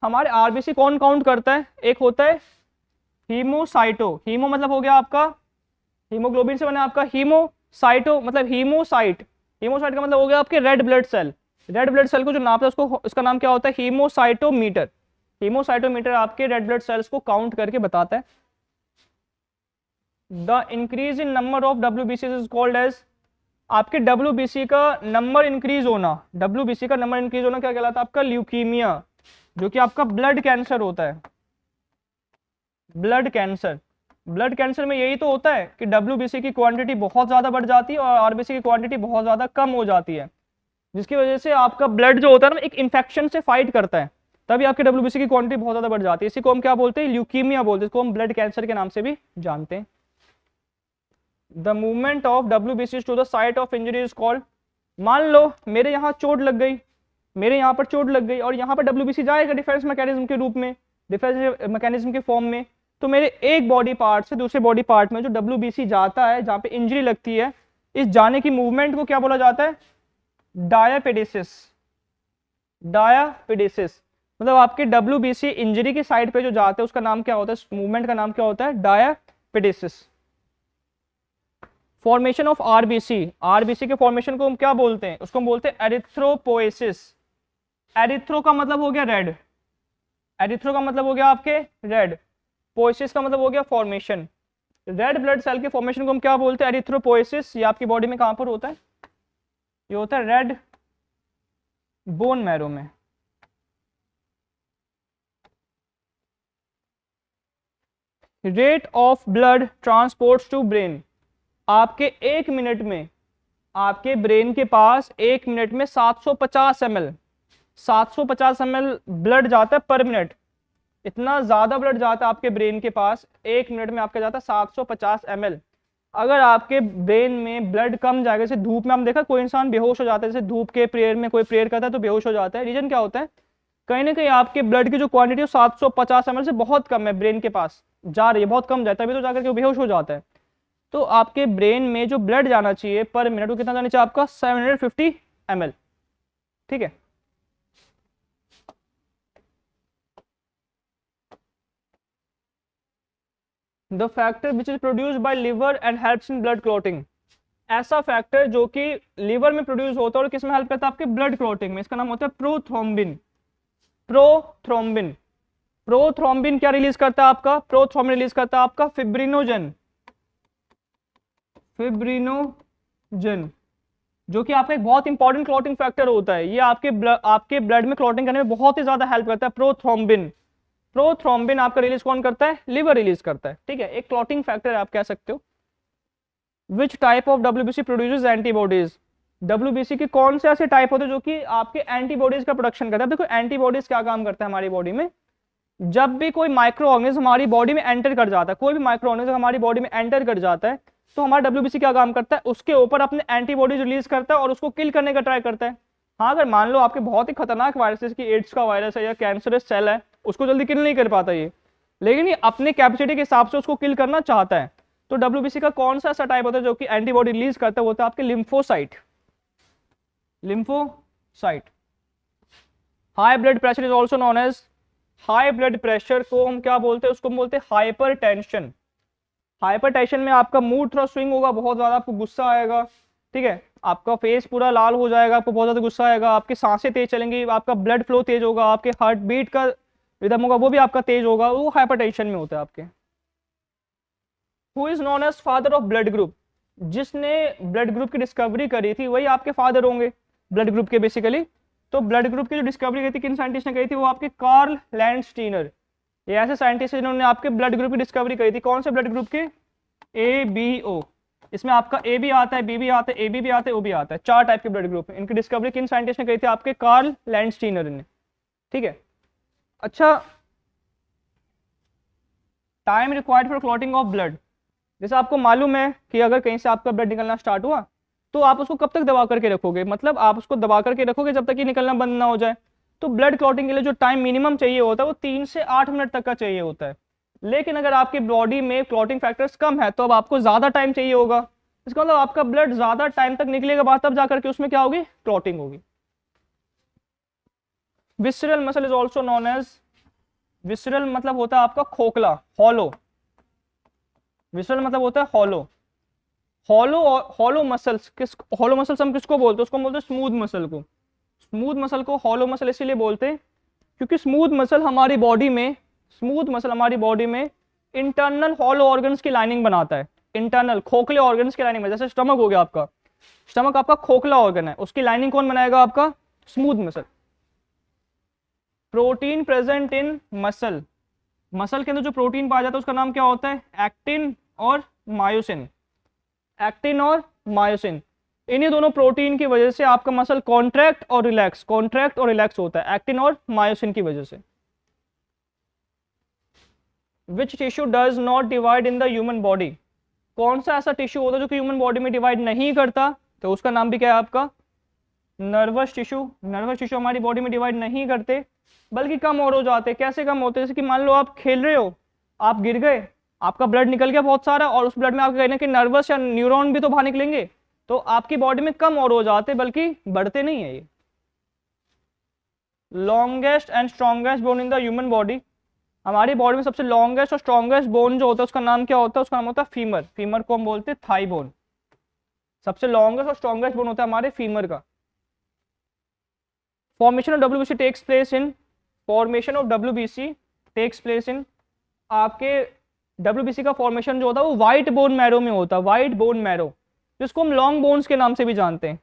हमारे आरबीसी कौन काउंट करता है? एक होता है हीमोसाइटो, हीमो मतलब हो गया आपका हीमोग्लोबिन से बना आपका, हीमोसाइटो मतलब हीमोसाइट, हीमोसाइट का मतलब हो गया आपके red blood cell. Red blood cell को जो नापता है उसको, इसका नाम क्या होता है? हीमोसाइटोमीटर। हीमोसाइटोमीटर आपके रेड ब्लड सेल्स को काउंट करके बताता है। The increase in number of WBC is called as, आपके डब्ल्यूबीसी का नंबर इंक्रीज होना, डब्ल्यूबीसी का नंबर इंक्रीज होना क्या कहलाता है आपका? ल्यूकीमिया, जो कि आपका ब्लड कैंसर होता है। ब्लड कैंसर, ब्लड कैंसर में यही तो होता है कि डब्ल्यूबीसी की क्वांटिटी बहुत ज्यादा बढ़ जाती है और आरबीसी की क्वांटिटी बहुत ज्यादा कम हो जाती है। जिसकी वजह से आपका ब्लड जो होता है ना एक इन्फेक्शन से फाइट करता है, तभी आपके WBC की क्वांटिटी बहुत ज्यादा बढ़ जाती है। इसी को हम क्या बोलते हैं, ल्यूकीमिया बोलते हैं, इसको हम ब्लड कैंसर के नाम से भी जानते हैं। The movement of WBC to the site of injury is called, मान लो मेरे यहाँ चोट लग गई, मेरे यहाँ पर चोट लग गई और यहाँ पर WBC जाएगा डिफेंस मैकेनिज्म के रूप में, डिफेंस मैकेनिज्म के फॉर्म में, तो मेरे एक बॉडी पार्ट से दूसरे बॉडी पार्ट में जो WBC जाता है, जहाँ पे इंजरी लगती है, इस जाने की मूवमेंट को क्या बोला जाता है, डायापेडेसिस। डायापेडेसिस मतलब आपके WBC इंजरी की साइड पे जो जाते हैं उसका नाम क्या होता है, मूवमेंट का नाम क्या होता है, डायापेडेसिस। फॉर्मेशन ऑफ आरबीसी के फॉर्मेशन को हम क्या बोलते हैं, उसको हम बोलते हैं एरिथ्रोपोएसिस। एरिथ्रो का मतलब हो गया रेड, एरिथ्रो का मतलब हो गया आपके रेड, पोएसिस का मतलब हो गया फॉर्मेशन। रेड ब्लड सेल के फॉर्मेशन को हम क्या बोलते हैं, एरिथ्रोपोएसिस। ये आपकी बॉडी में कहां पर होता है, ये होता है रेड बोन मैरो में। Rate of blood transport to brain, आपके एक मिनट में आपके ब्रेन के पास एक मिनट में 750 ml 750 ml ब्लड जाता है पर मिनट। इतना ज्यादा ब्लड जाता है आपके ब्रेन के पास, एक मिनट में आपका जाता है 750 ml। अगर आपके ब्रेन में ब्लड कम जाएगा, जैसे धूप में हम देखा कोई इंसान बेहोश हो जाता है, जैसे धूप के प्रेयर में कोई प्रेयर करता है तो बेहोश हो जाता है, रीजन क्या होता है, कहीं ना कहीं आपके ब्लड की जो क्वांटिटी है 750 ml से बहुत कम है, ब्रेन के पास जा रही है, बहुत कम जाता है, तभी तो जाकर के बेहोश हो जाता है। तो आपके ब्रेन में जो ब्लड जाना चाहिए पर मिनट वो कितना जाना चाहिए आपका, 750 ml। ठीक है, the factor which is produced by liver and helps in blood clotting, ऐसा फैक्टर जो कि लिवर में प्रोड्यूस होता है और किसमें हेल्प करता है, आपके ब्लड क्लॉटिंग में, इसका नाम होता है प्रोथ्रोम्बिन। प्रोथ्रोम्बिन, प्रोथ्रोम्बिन क्या रिलीज करता है आपका, प्रोथ्रोम्बिन रिलीज करता है आपका फिब्रिनोजन, फिब्रिनोजन जो कि आपका एक बहुत इंपॉर्टेंट क्लॉटिंग फैक्टर होता है। ये आपके ब्लड में क्लॉटिंग करने में बहुत ही ज्यादा हेल्प करता है, प्रोथ्रोम्बिन। प्रोथ्रोम्बिन आपका रिलीज कौन करता है, लिवर रिलीज करता है। ठीक है, एक क्लॉटिंग फैक्टर आप कह सकते हो। Which type of WBC produces antibodies, WBC के कौन से ऐसे टाइप होते हैं जो कि आपके एंटीबॉडीज का प्रोडक्शन करता है। देखो एंटीबॉडीज क्या काम करता है हमारी बॉडी में, जब भी कोई माइक्रो ऑर्गेनिज्म हमारी बॉडी में एंटर कर जाता है, कोई भी माइक्रो ऑर्गेनिज्म हमारी बॉडी में एंटर कर जाता है, तो हमारा WBC क्या काम करता है, उसके ऊपर अपने एंटीबॉडीज रिलीज करता है और उसको किल करने का ट्राई करता है। हाँ, अगर मान लो आपके बहुत ही खतरनाक वायरस की एड्स का वायरस है या कैंसरस सेल है, उसको जल्दी किल नहीं कर पाता ये, लेकिन ये अपने कैपेसिटी के हिसाब से उसको किल करना चाहता है। तो WBC का कौन सा ऐसा टाइप होता है जो कि एंटीबॉडी रिलीज करता है, होता है आपके lymphocyte. Lymphocyte. High blood pressure is also known as, high blood pressure को हम क्या बोलते हैं, उसको हम बोलते हैं हाइपरटेंशन। हाइपरटेंशन में आपका मूड थोड़ा स्विंग होगा, बहुत ज्यादा आपको गुस्सा आएगा, ठीक है, आपका फेस पूरा लाल हो जाएगा, आपको बहुत ज्यादा गुस्सा आएगा, आपकी सांसें तेज चलेंगी, आपका ब्लड फ्लो तेज होगा, आपके हार्ट बीट का रिदम होगा वो भी आपका तेज होगा, वो हाइपरटेंशन में होता है आपके। Who is known as father of blood group, जिसने ब्लड ग्रुप की डिस्कवरी करी थी वही आपके फादर होंगे ब्लड ग्रुप के बेसिकली। तो ब्लड ग्रुप की जो डिस्कवरी करी थी किन साइंटिस्ट ने करी थी, वो आपके कार्ल लैंडस्टीनर। ये ऐसे साइंटिस्ट जिन्होंने आपके ब्लड ग्रुप की डिस्कवरी करी थी, कौन से ब्लड ग्रुप के, ABO। इसमें आपका A भी आता है, B भी आता है, AB भी आता है, O भी आता है, 4 टाइप के ब्लड ग्रुप हैं। इनकी डिस्कवरी किन साइंटिस्ट ने करी थी, आपके कार्ल लैंडस्टीनर ने। ठीक है, अच्छा, time required for clotting of blood, जैसे आपको मालूम है कि अगर कहीं से आपका ब्लड निकलना स्टार्ट हुआ तो आप उसको कब तक दबा करके रखोगे, मतलब आप उसको दबा करके रखोगे जब तक कि निकलना बंद ना हो जाए। तो ब्लड क्लॉटिंग के लिए जो टाइम मिनिमम चाहिए होता है वो 3 से 8 मिनट तक का चाहिए होता है। लेकिन अगर आपकी बॉडी में क्लॉटिंग फैक्टर्स कम है तो अब आपको ज्यादा टाइम चाहिए होगा, इसका मतलब आपका ब्लड ज्यादा टाइम तक निकलेगा बाद, तब जाकर के उसमें क्या होगी, क्लॉटिंग होगी। Visceral muscle is also known as, visceral मतलब होता है आपका खोखला, हॉलो। विसरल मतलब होता है हॉलो। हॉलो मसल्स, किस हॉलो मसल्स हम किसको बोलते हैं, उसको बोलते हैं स्मूथ मसल को। स्मूथ मसल को हॉलो मसल इसीलिए बोलते हैं क्योंकि स्मूथ मसल हमारी बॉडी में, स्मूथ मसल हमारी बॉडी में इंटरनल हॉलो ऑर्गन्स की लाइनिंग बनाता है, इंटरनल खोखले ऑर्गन्स की लाइनिंग में। जैसे स्टमक हो गया आपका, स्टमक आपका खोखला ऑर्गन है, उसकी लाइनिंग कौन बनाएगा, आपका smooth muscle. Protein present in muscle, muscle के अंदर जो प्रोटीन पाया जाता है उसका नाम क्या होता है, एक्टिन और मायोसिन। एक्टिन और मायोसिन, इन्हीं दोनों प्रोटीन की वजह से आपका मसल कॉन्ट्रैक्ट और रिलैक्स होता है, एक्टिन और मायोसिन की वजह से। Which tissue does not divide in the human body, कौन सा ऐसा टिश्यू होता है जो कि ह्यूमन बॉडी में डिवाइड नहीं करता, तो उसका नाम भी क्या है आपका नर्वस टिश्यू। नर्वस टिश्यू हमारी बॉडी में डिवाइड नहीं करते, बल्कि कम और हो जाते। कैसे कम होते हैं? जैसे कि मान लो आप खेल रहे हो, आप गिर गए, आपका ब्लड निकल गया बहुत सारा, और उस ब्लड में आपके कहने कि नर्वस या न्यूरॉन भी तो बाहर निकलेंगे, तो आपकी बॉडी में कम और हो जाते, बल्कि बढ़ते नहीं है ये। Longest and strongest bone in the human body, हमारी बॉडी में सबसे लॉन्गेस्ट और स्ट्रॉन्गेस्ट बोन जो होता है उसका नाम क्या होता है? उसका नाम होता है फीमर। फीमर को हम बोलते हैं थाई बोन। सबसे लॉन्गेस्ट और स्ट्रॉन्गेस्ट बोन होता है हमारे फीमर का। Formation of WBC takes place in, formation of WBC takes place in, आपके डब्ल्यूबीसी का फॉर्मेशन जो होता है वो व्हाइट बोन मैरो में होता है, व्हाइट बोन मैरो, जिसको हम लॉन्ग बोन्स के नाम से भी जानते हैं।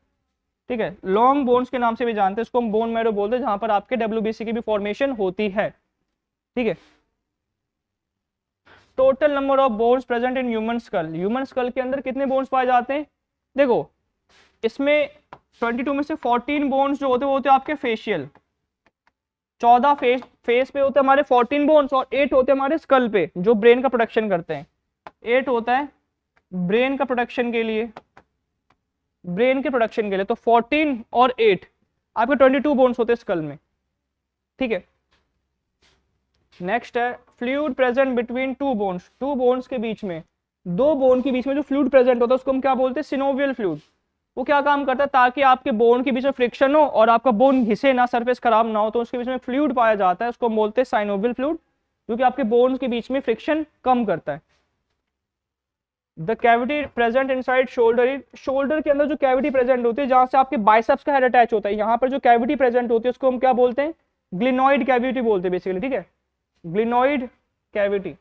ठीक है, लॉन्ग बोन्स के नाम से भी जानते हैं, इसको हम बोन मैरो बोलते हैं, जहां पर आपके डब्ल्यूबीसी की भी फॉर्मेशन होती है। ठीक है, total number of bones present in human school, human school के अंदर कितने बोन्स पाए जाते हैं? देखो इसमें 22 में से 14 बोन्स जो होते हैं वो होते हैं आपके फेशियल, 14 फेस पे होते हैं हमारे 14 बोन्स, और 8 होते हैं हमारे स्कल पे जो ब्रेन का प्रोटेक्शन करते हैं। 8 होता है ब्रेन का प्रोटेक्शन के लिए, ब्रेन के प्रोटेक्शन के लिए, तो 14 और 8 आपके 22 बोन्स होते हैं स्कल में। ठीक है, नेक्स्ट है fluid present between two bones, two bones के बीच में, दो बोन के बीच में जो फ्लूइड प्रेजेंट होता है उसको हम क्या बोलते हैं? Synovial fluid. वो क्या काम करता है? ताकि आपके बोन के बीच में फ्रिक्शन हो और आपका बोन घिसे ना, सरफेस खराब ना हो, तो उसके बीच में फ्लूइड पाया जाता है, उसको हम बोलते हैं साइनोवियल फ्लूइड, जो कि आपके बोन्स के बीच में फ्रिक्शन कम करता है। The cavity present inside shoulder, shoulder के अंदर जो कैविटी प्रेजेंट होती है जहां से आपके बाइसेप्स का हेड अटैच होता है, यहाँ पर जो कैविटी प्रेजेंट होती है उसको हम क्या बोलते हैं? ग्लिनॉइड कैविटी बोलते हैं बेसिकली। ठीक है, ग्लिनॉइड कैविटी,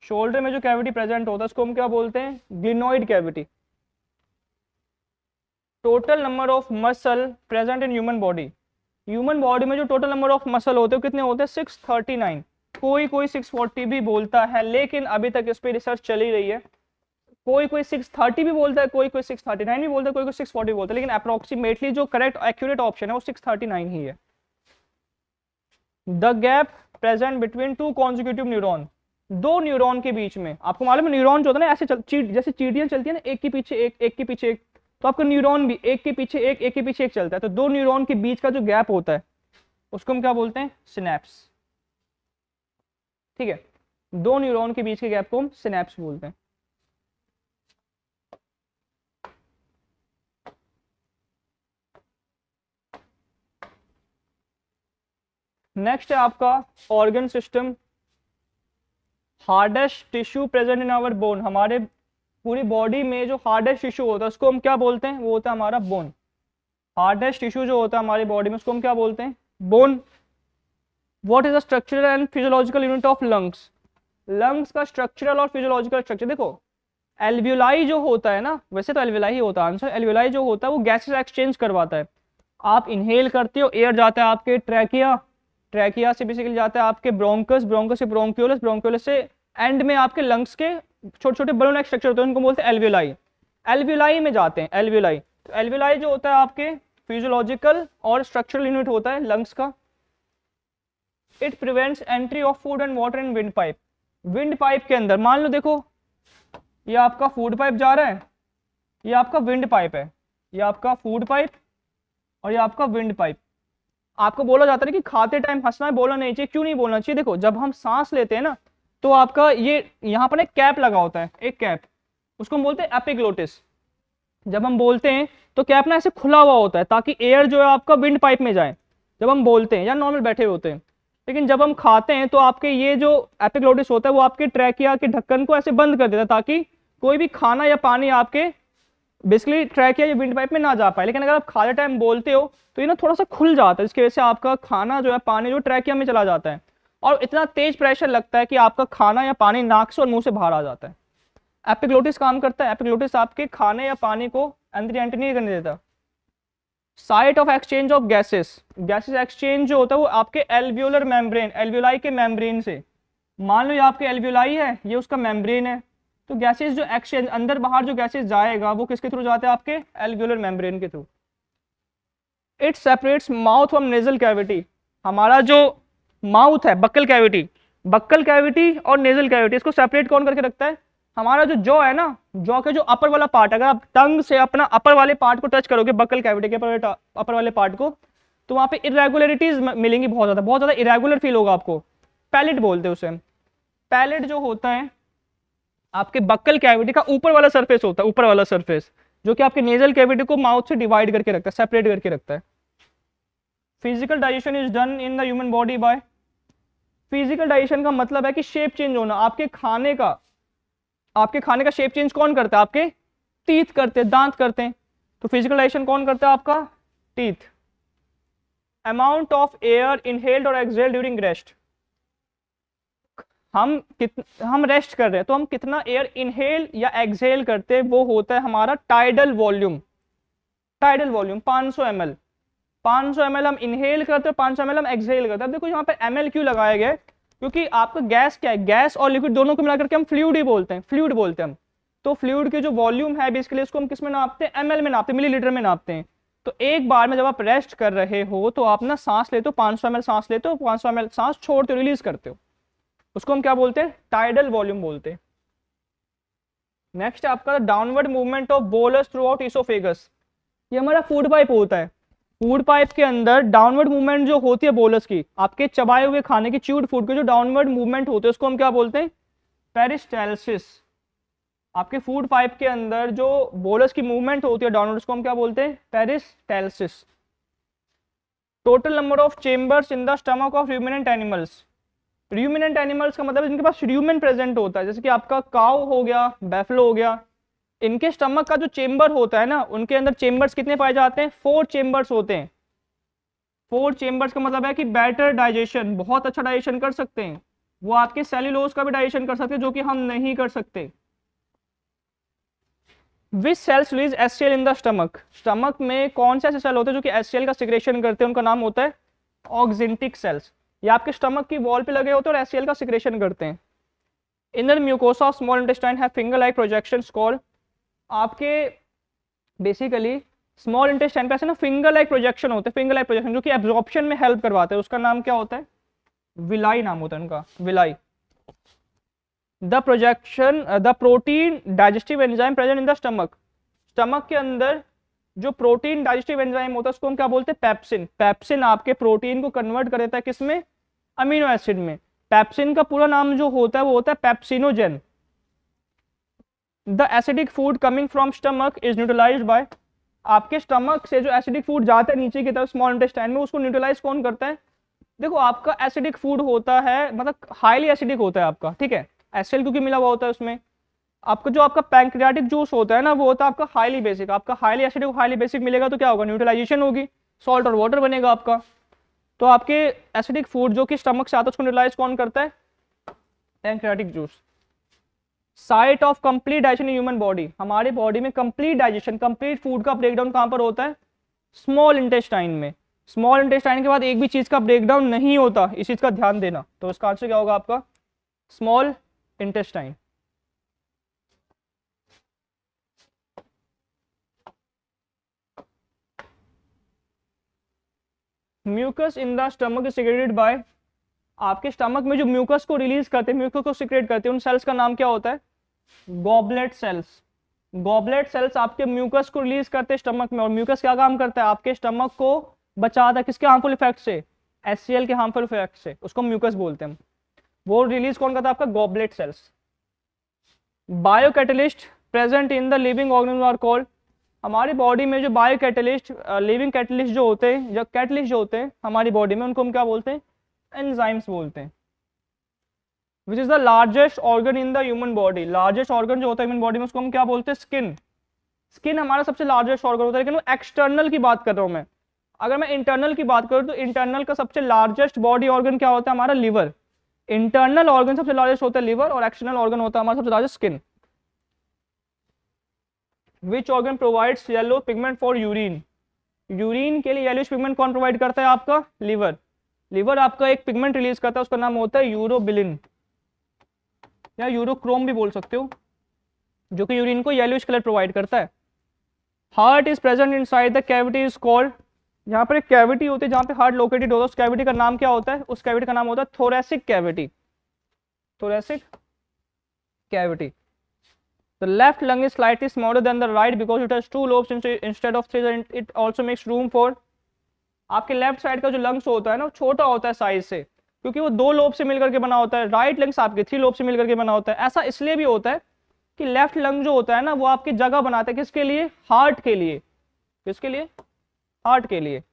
शोल्डर में जो कैविटी प्रेजेंट होता है उसको हम क्या बोलते हैं? Glenoid cavity. Total number of muscle present in human body, human body में जो टोटल नंबर ऑफ मसल होते हैं कितने होते हैं? 639। कोई कोई 640 भी बोलता है, लेकिन अभी तक इस पर रिसर्च चल ही रही है। कोई कोई 630 भी बोलता है, कोई कोई 639 भी बोलता है, कोई कोई 640 बोलता है, लेकिन अप्रोक्सीमेटली जो करेक्ट एक्यूरेट ऑप्शन है वो 639 ही है। The gap present between two consecutive neuron, दो न्यूरॉन के बीच में, आपको मालूम है न्यूरॉन जो होता है ना ऐसे जैसे चींटियां चलती है ना, एक के पीछे एक, एक के पीछे एक, तो आपका न्यूरॉन भी एक के पीछे एक, एक के पीछे एक चलता है। तो दो न्यूरॉन के बीच का जो गैप होता है उसको हम क्या बोलते हैं? सिनैप्स। ठीक है, दो न्यूरॉन के बीच के गैप को हम सिनैप्स बोलते हैं। नेक्स्ट है आपका organ system. Hardest tissue present in our bone, हमारे पूरी बॉडी में जो हार्डेस्ट टिश्यू होता है उसको हम क्या बोलते हैं? वो होता है हमारा बोन। हार्डेस्ट टिश्यू जो होता है हमारी बॉडी में उसको हम क्या बोलते हैं? Bone. What is the structural and physiological unit of lungs, lungs का स्ट्रक्चरल और फिजियोलॉजिकल स्ट्रक्चर देखो, एल्वियोलाई जो होता है ना, वैसे तो एल्वियोलाई ही होता है आंसर, एल्वियोलाई जो होता है वो गैसेस एक्सचेंज करवाता है। आप इनहेल करते हो, एयर जाता है आपके ट्रैकिया, ट्रैकिया से बेसिकली जाता है आपके ब्रोंकस, ब्रोंकस से ब्रोंक्यूलस, ब्रोंक्यूलस से एंड में आपके लंग्स के छोटे छोटे बलून लाइक स्ट्रक्चर होते हैं, उनको बोलते हैं एल्वियोलाई। एल्वियोलाई में जाते हैं एल्वियोलाई। तो एल्वियोलाई जो होता है आपके फिजियोलॉजिकल और स्ट्रक्चरल यूनिट होता है लंग्स का। It prevents entry of food and water in wind pipe, wind pipe के अंदर मान लो देखो ये आपका फूड पाइप जा रहा है, ये आपका विंड पाइप है, ये आपका फूड पाइप और ये आपका विंड पाइप। आपको बोला जाता है कि खाते टाइम हंसना है, बोलना नहीं चाहिए। क्यों नहीं बोलना चाहिए? देखो जब हम सांस लेते हैं ना तो आपका ये यहाँ पर एक कैप लगा होता है, एक कैप, उसको हम बोलते हैं एपिग्लोटिस। जब हम बोलते हैं तो कैप ना ऐसे खुला हुआ होता है ताकि एयर जो है आपका विंड पाइप में जाए जब हम बोलते हैं या नॉर्मल बैठे होते हैं। लेकिन जब हम खाते हैं तो आपके ये जो एपिग्लोटिस होता है वो आपके ट्रैकिया के ढक्कन को ऐसे बंद कर देता है ताकि कोई भी खाना या पानी आपके बेसिकली ट्रैकिया या विंड पाइप में ना जा पाए। लेकिन अगर आप खाते टाइम बोलते हो तो ये ना थोड़ा सा खुल जाता है, जिसकी वजह से आपका खाना जो है, पानी जो ट्रैकिया में चला जाता है और इतना तेज प्रेशर लगता है कि आपका खाना या पानी नाक से और मुंह से बाहर आ जाता है। एपिग्लोटिस काम करता है, एपिग्लोटिस आपके खाने या पानी को अंदर एंटर नहीं करने देता। Site of exchange of gases, gases exchange जो होता है वो आपके एल्वियोलर मेम्ब्रेन, एल्वियोलाई के मेम्ब्रेन से। मान लो ये आपके एल्वियोलाई है, ये उसका मेम्ब्रेन है, तो गैसेज जो एक्सचेंज अंदर बाहर जो गैसेज जाएगा वो किसके थ्रू जाते हैं, आपके एल्वियोलर मेम्ब्रेन के through. It separates mouth from nasal cavity. हमारा जो माउथ है, बक्कल कैविटी और नेजल कैविटी, इसको सेपरेट कौन करके रखता है, हमारा जो जॉ है ना, जॉ के जो अपर वाला पार्ट, अगर आप टंग से अपना अपर वाले पार्ट को टच करोगे, बक्कल कैविटी के अपर वाले पार्ट को, तो वहां पे इरेगुलरिटीज मिलेंगी, बहुत ज्यादा इरेगुलर फील होगा आपको। पैलेट बोलते हैं उसे। पैलेट जो होता है आपके बक्कल कैविटी का ऊपर वाला सरफेस होता है, ऊपर वाला सरफेस, जो कि आपके नेजल कैविटी को माउथ से डिवाइड करके रखता है, सेपरेट करके रखता है। Physical digestion is done in the human body by, physical digestion का मतलब है कि शेप चेंज होना, आपके खाने का शेप चेंज कौन करता है, आपके टीथ करते हैं, दांत करते हैं। तो फिजिकल डाइजेशन कौन करता है, आपका teeth. Amount of air inhaled और एक्सहेल्ड ड्यूरिंग रेस्ट, हम रेस्ट कर रहे हैं तो हम कितना एयर इनहेल या एक्सहेल करते हैं, वो होता है हमारा टाइडल वॉल्यूम। 500 ml, 500 ml हम इनहेल करते हैं, 500 ml हम एक्सहेल करते हैं। देखो यहाँ पे ml क्यों लगाया गया है, क्योंकि आपका गैस क्या है, गैस और लिक्विड दोनों को मिलाकर के हम फ्लूइड ही बोलते हैं, फ्लूइड बोलते हैं हम। तो फ्लूइड के जो वॉल्यूम है बेसिकली इसको हम किस में नापते हैं, ml में नापते हैं, मिलीलीटर में नापते हैं। तो एक बार में जब आप रेस्ट कर रहे हो तो आप ना सांस लेते हो, 500 ml सांस लेते हो, 500 ml सांस छोड़ते हो, रिलीज करते हो, उसको हम क्या बोलते हैं, टाइडल वॉल्यूम बोलते हैं। नेक्स्ट आपका downward movement of bolus through out oesophagus. ये हमारा फूड पाइप होता है, फूड पाइप के अंदर डाउनवर्ड मूवमेंट जो होती है बोलस की, आपके चबाए हुए खाने की, च्यूड फूड के जो डाउनवर्ड मूवमेंट होते हैं उसको हम क्या बोलते हैं, पेरिस्टाल्सिस। आपके फूड पाइप के अंदर जो बोलस की मूवमेंट होती है डाउनवर्ड, उसको हम क्या बोलते हैं, peristalsis. Total number of chambers in the stomach of ruminant animals. Ruminant animals का मतलब जिनके पास र्यूमेन प्रेजेंट होता है, जैसे कि आपका काउ हो गया, बैफलो हो गया, इनके स्टमक का जो चेंबर होता है ना, उनके अंदर चेंबर्स कितने पाए जाते हैं, 4 चेंबर्स होते हैं। 4 चेंबर्स का मतलब है कि बेटर डाइजेशन, बहुत अच्छा डाइजेशन कर सकते हैं, वो आपके सेल्यूलोज का भी डाइजेशन कर सकते हैं जो कि हम नहीं कर सकते। Which cells release HCl in the stomach, stomach में कौन से ऐसे सेल होते हैं जो कि एचसीएल का सिक्रेशन करते हैं, उनका नाम होता है ऑक्जेंटिक सेल्स। ये आपके स्टमक की वॉल पे लगे होते हैं और एचसीएल का सिक्रेशन करते हैं। Inner mucosa of small intestine have finger like projections called, आपके बेसिकली स्मॉल इंटेस्टाइन पे ऐसे ना फिंगर लाइक प्रोजेक्शन होते हैं, फिंगर लाइक प्रोजेक्शन जो कि एब्जॉर्प्शन में हेल्प करवाते हैं, उसका नाम क्या होता है, विलाई नाम होता है उनका, villi. The protein digestive enzyme present in the stomach, stomach के अंदर जो प्रोटीन डाइजेस्टिव एंजाइम होता है उसको हम क्या बोलते हैं, पेप्सिन। पेप्सिन आपके प्रोटीन को कन्वर्ट कर देता है किसमें, अमीनो एसिड में। पेप्सिन का पूरा नाम जो होता है वो होता है pepsinogen. The acidic food coming from stomach is neutralised by, आपके स्टमक से जो एसिडिक फूड जाता है नीचे की तरफ स्मॉल इंटेस्टाइन में, उसको न्यूट्रलाइज कौन करता है, देखो आपका एसिडिक फूड होता है, मतलब हाईली एसिडिक होता है आपका, ठीक है, एसिड क्योंकि मिला हुआ होता है उसमें। आपका जो आपका पैंक्रियाटिक जूस होता है ना, वो होता है आपका हाईली बेसिक, आपका हाईली एसिडिक हाईली बेसिक मिलेगा तो क्या होगा, न्यूट्रलाइजेशन होगी, सॉल्ट और वाटर बनेगा आपका। तो आपके एसिडिक फूड जो कि स्टमक से आता है उसको न्यूट्रलाइज कौन करता है, pancreatic juice. Site of complete digestion in human body, हमारे बॉडी में कंप्लीट डाइजेशन, कंप्लीट फूड का ब्रेकडाउन कहां पर होता है, स्मॉल इंटेस्टाइन में। स्मॉल इंटेस्टाइन के बाद एक भी चीज का ब्रेकडाउन नहीं होता, इस चीज का ध्यान देना। तो इसका आंसर क्या होगा आपका, small intestine. Mucus in the stomach is secreted by, आपके स्टमक में जो म्यूकस को रिलीज करते हैं, म्यूकस को सिक्रेट करते हैं, उन सेल्स का नाम क्या होता है, गॉबलेट सेल्स। गॉबलेट सेल्स आपके म्यूकस को रिलीज करते हैं स्टमक में, और म्यूकस क्या काम करता है, आपके स्टमक को बचाता है किसके हार्मफुल इफेक्ट से, एचसीएल के हार्मफुल इफेक्ट से, उसको म्यूकस बोलते हैं। वो रिलीज कौन करता है, आपका goblet cells. Bio catalyst present in the living organism are called, हमारी बॉडी में जो बायो कैटलिस्ट, लिविंग कैटलिस्ट जो होते हैं, जो कैटलिस्ट जो होते हैं हमारी बॉडी में, उनको हम क्या बोलते हैं, एंजाइम्स बोलते हैं। Which is the largest organ in the human body, largest organ जो होता है ह्यूमन बॉडी में उसको हम क्या बोलते हैं, स्किन। स्किन हमारा सबसे लार्जेस्ट ऑर्गन होता है, लेकिन वो एक्सटर्नल की बात कर रहा हूं मैं। अगर मैं इंटरनल की बात करूं तो इंटरनल का सबसे लार्जेस्ट बॉडी ऑर्गन क्या होता है, हमारा लिवर। इंटरनल ऑर्गन सबसे लार्जेस्ट होता है लिवर, और एक्सटर्नल ऑर्गन होता है हमारा सबसे largest skin. Which organ provides yellow pigment for urine, urine के लिए येलोइश पिगमेंट कौन प्रोवाइड करता है, आपका लिवर। लिवर आपका एक पिगमेंट रिलीज करता है, उसका नाम होता है यूरोबिलिन, या यूरोक्रोम भी बोल सकते हो। जो कि यूरिन को येलोइश कलर प्रोवाइड करता है। Heart is present inside the cavity is called, यहाँ पर एक कैविटी होती है जहाँ पे हार्ट लोकेटेड होता है, उस कैविटी का नाम क्या होता है? उस कैविटी का नाम होता है thoracic cavity, thoracic cavity. The left lung is slightly smaller than the right because it has two lobes instead of three, and it also makes room for, आपके लेफ्ट साइड का जो लंग्स होता है ना, छोटा होता है साइज से, क्योंकि वो 2 लोब से मिलकर के बना होता है। राइट लंग्स आपके 3 लोब से मिलकर के बना होता है। ऐसा इसलिए भी होता है कि लेफ्ट लंग जो होता है ना, वो आपकी जगह बनाता है किसके लिए? हार्ट के लिए। किसके लिए? हार्ट के लिए।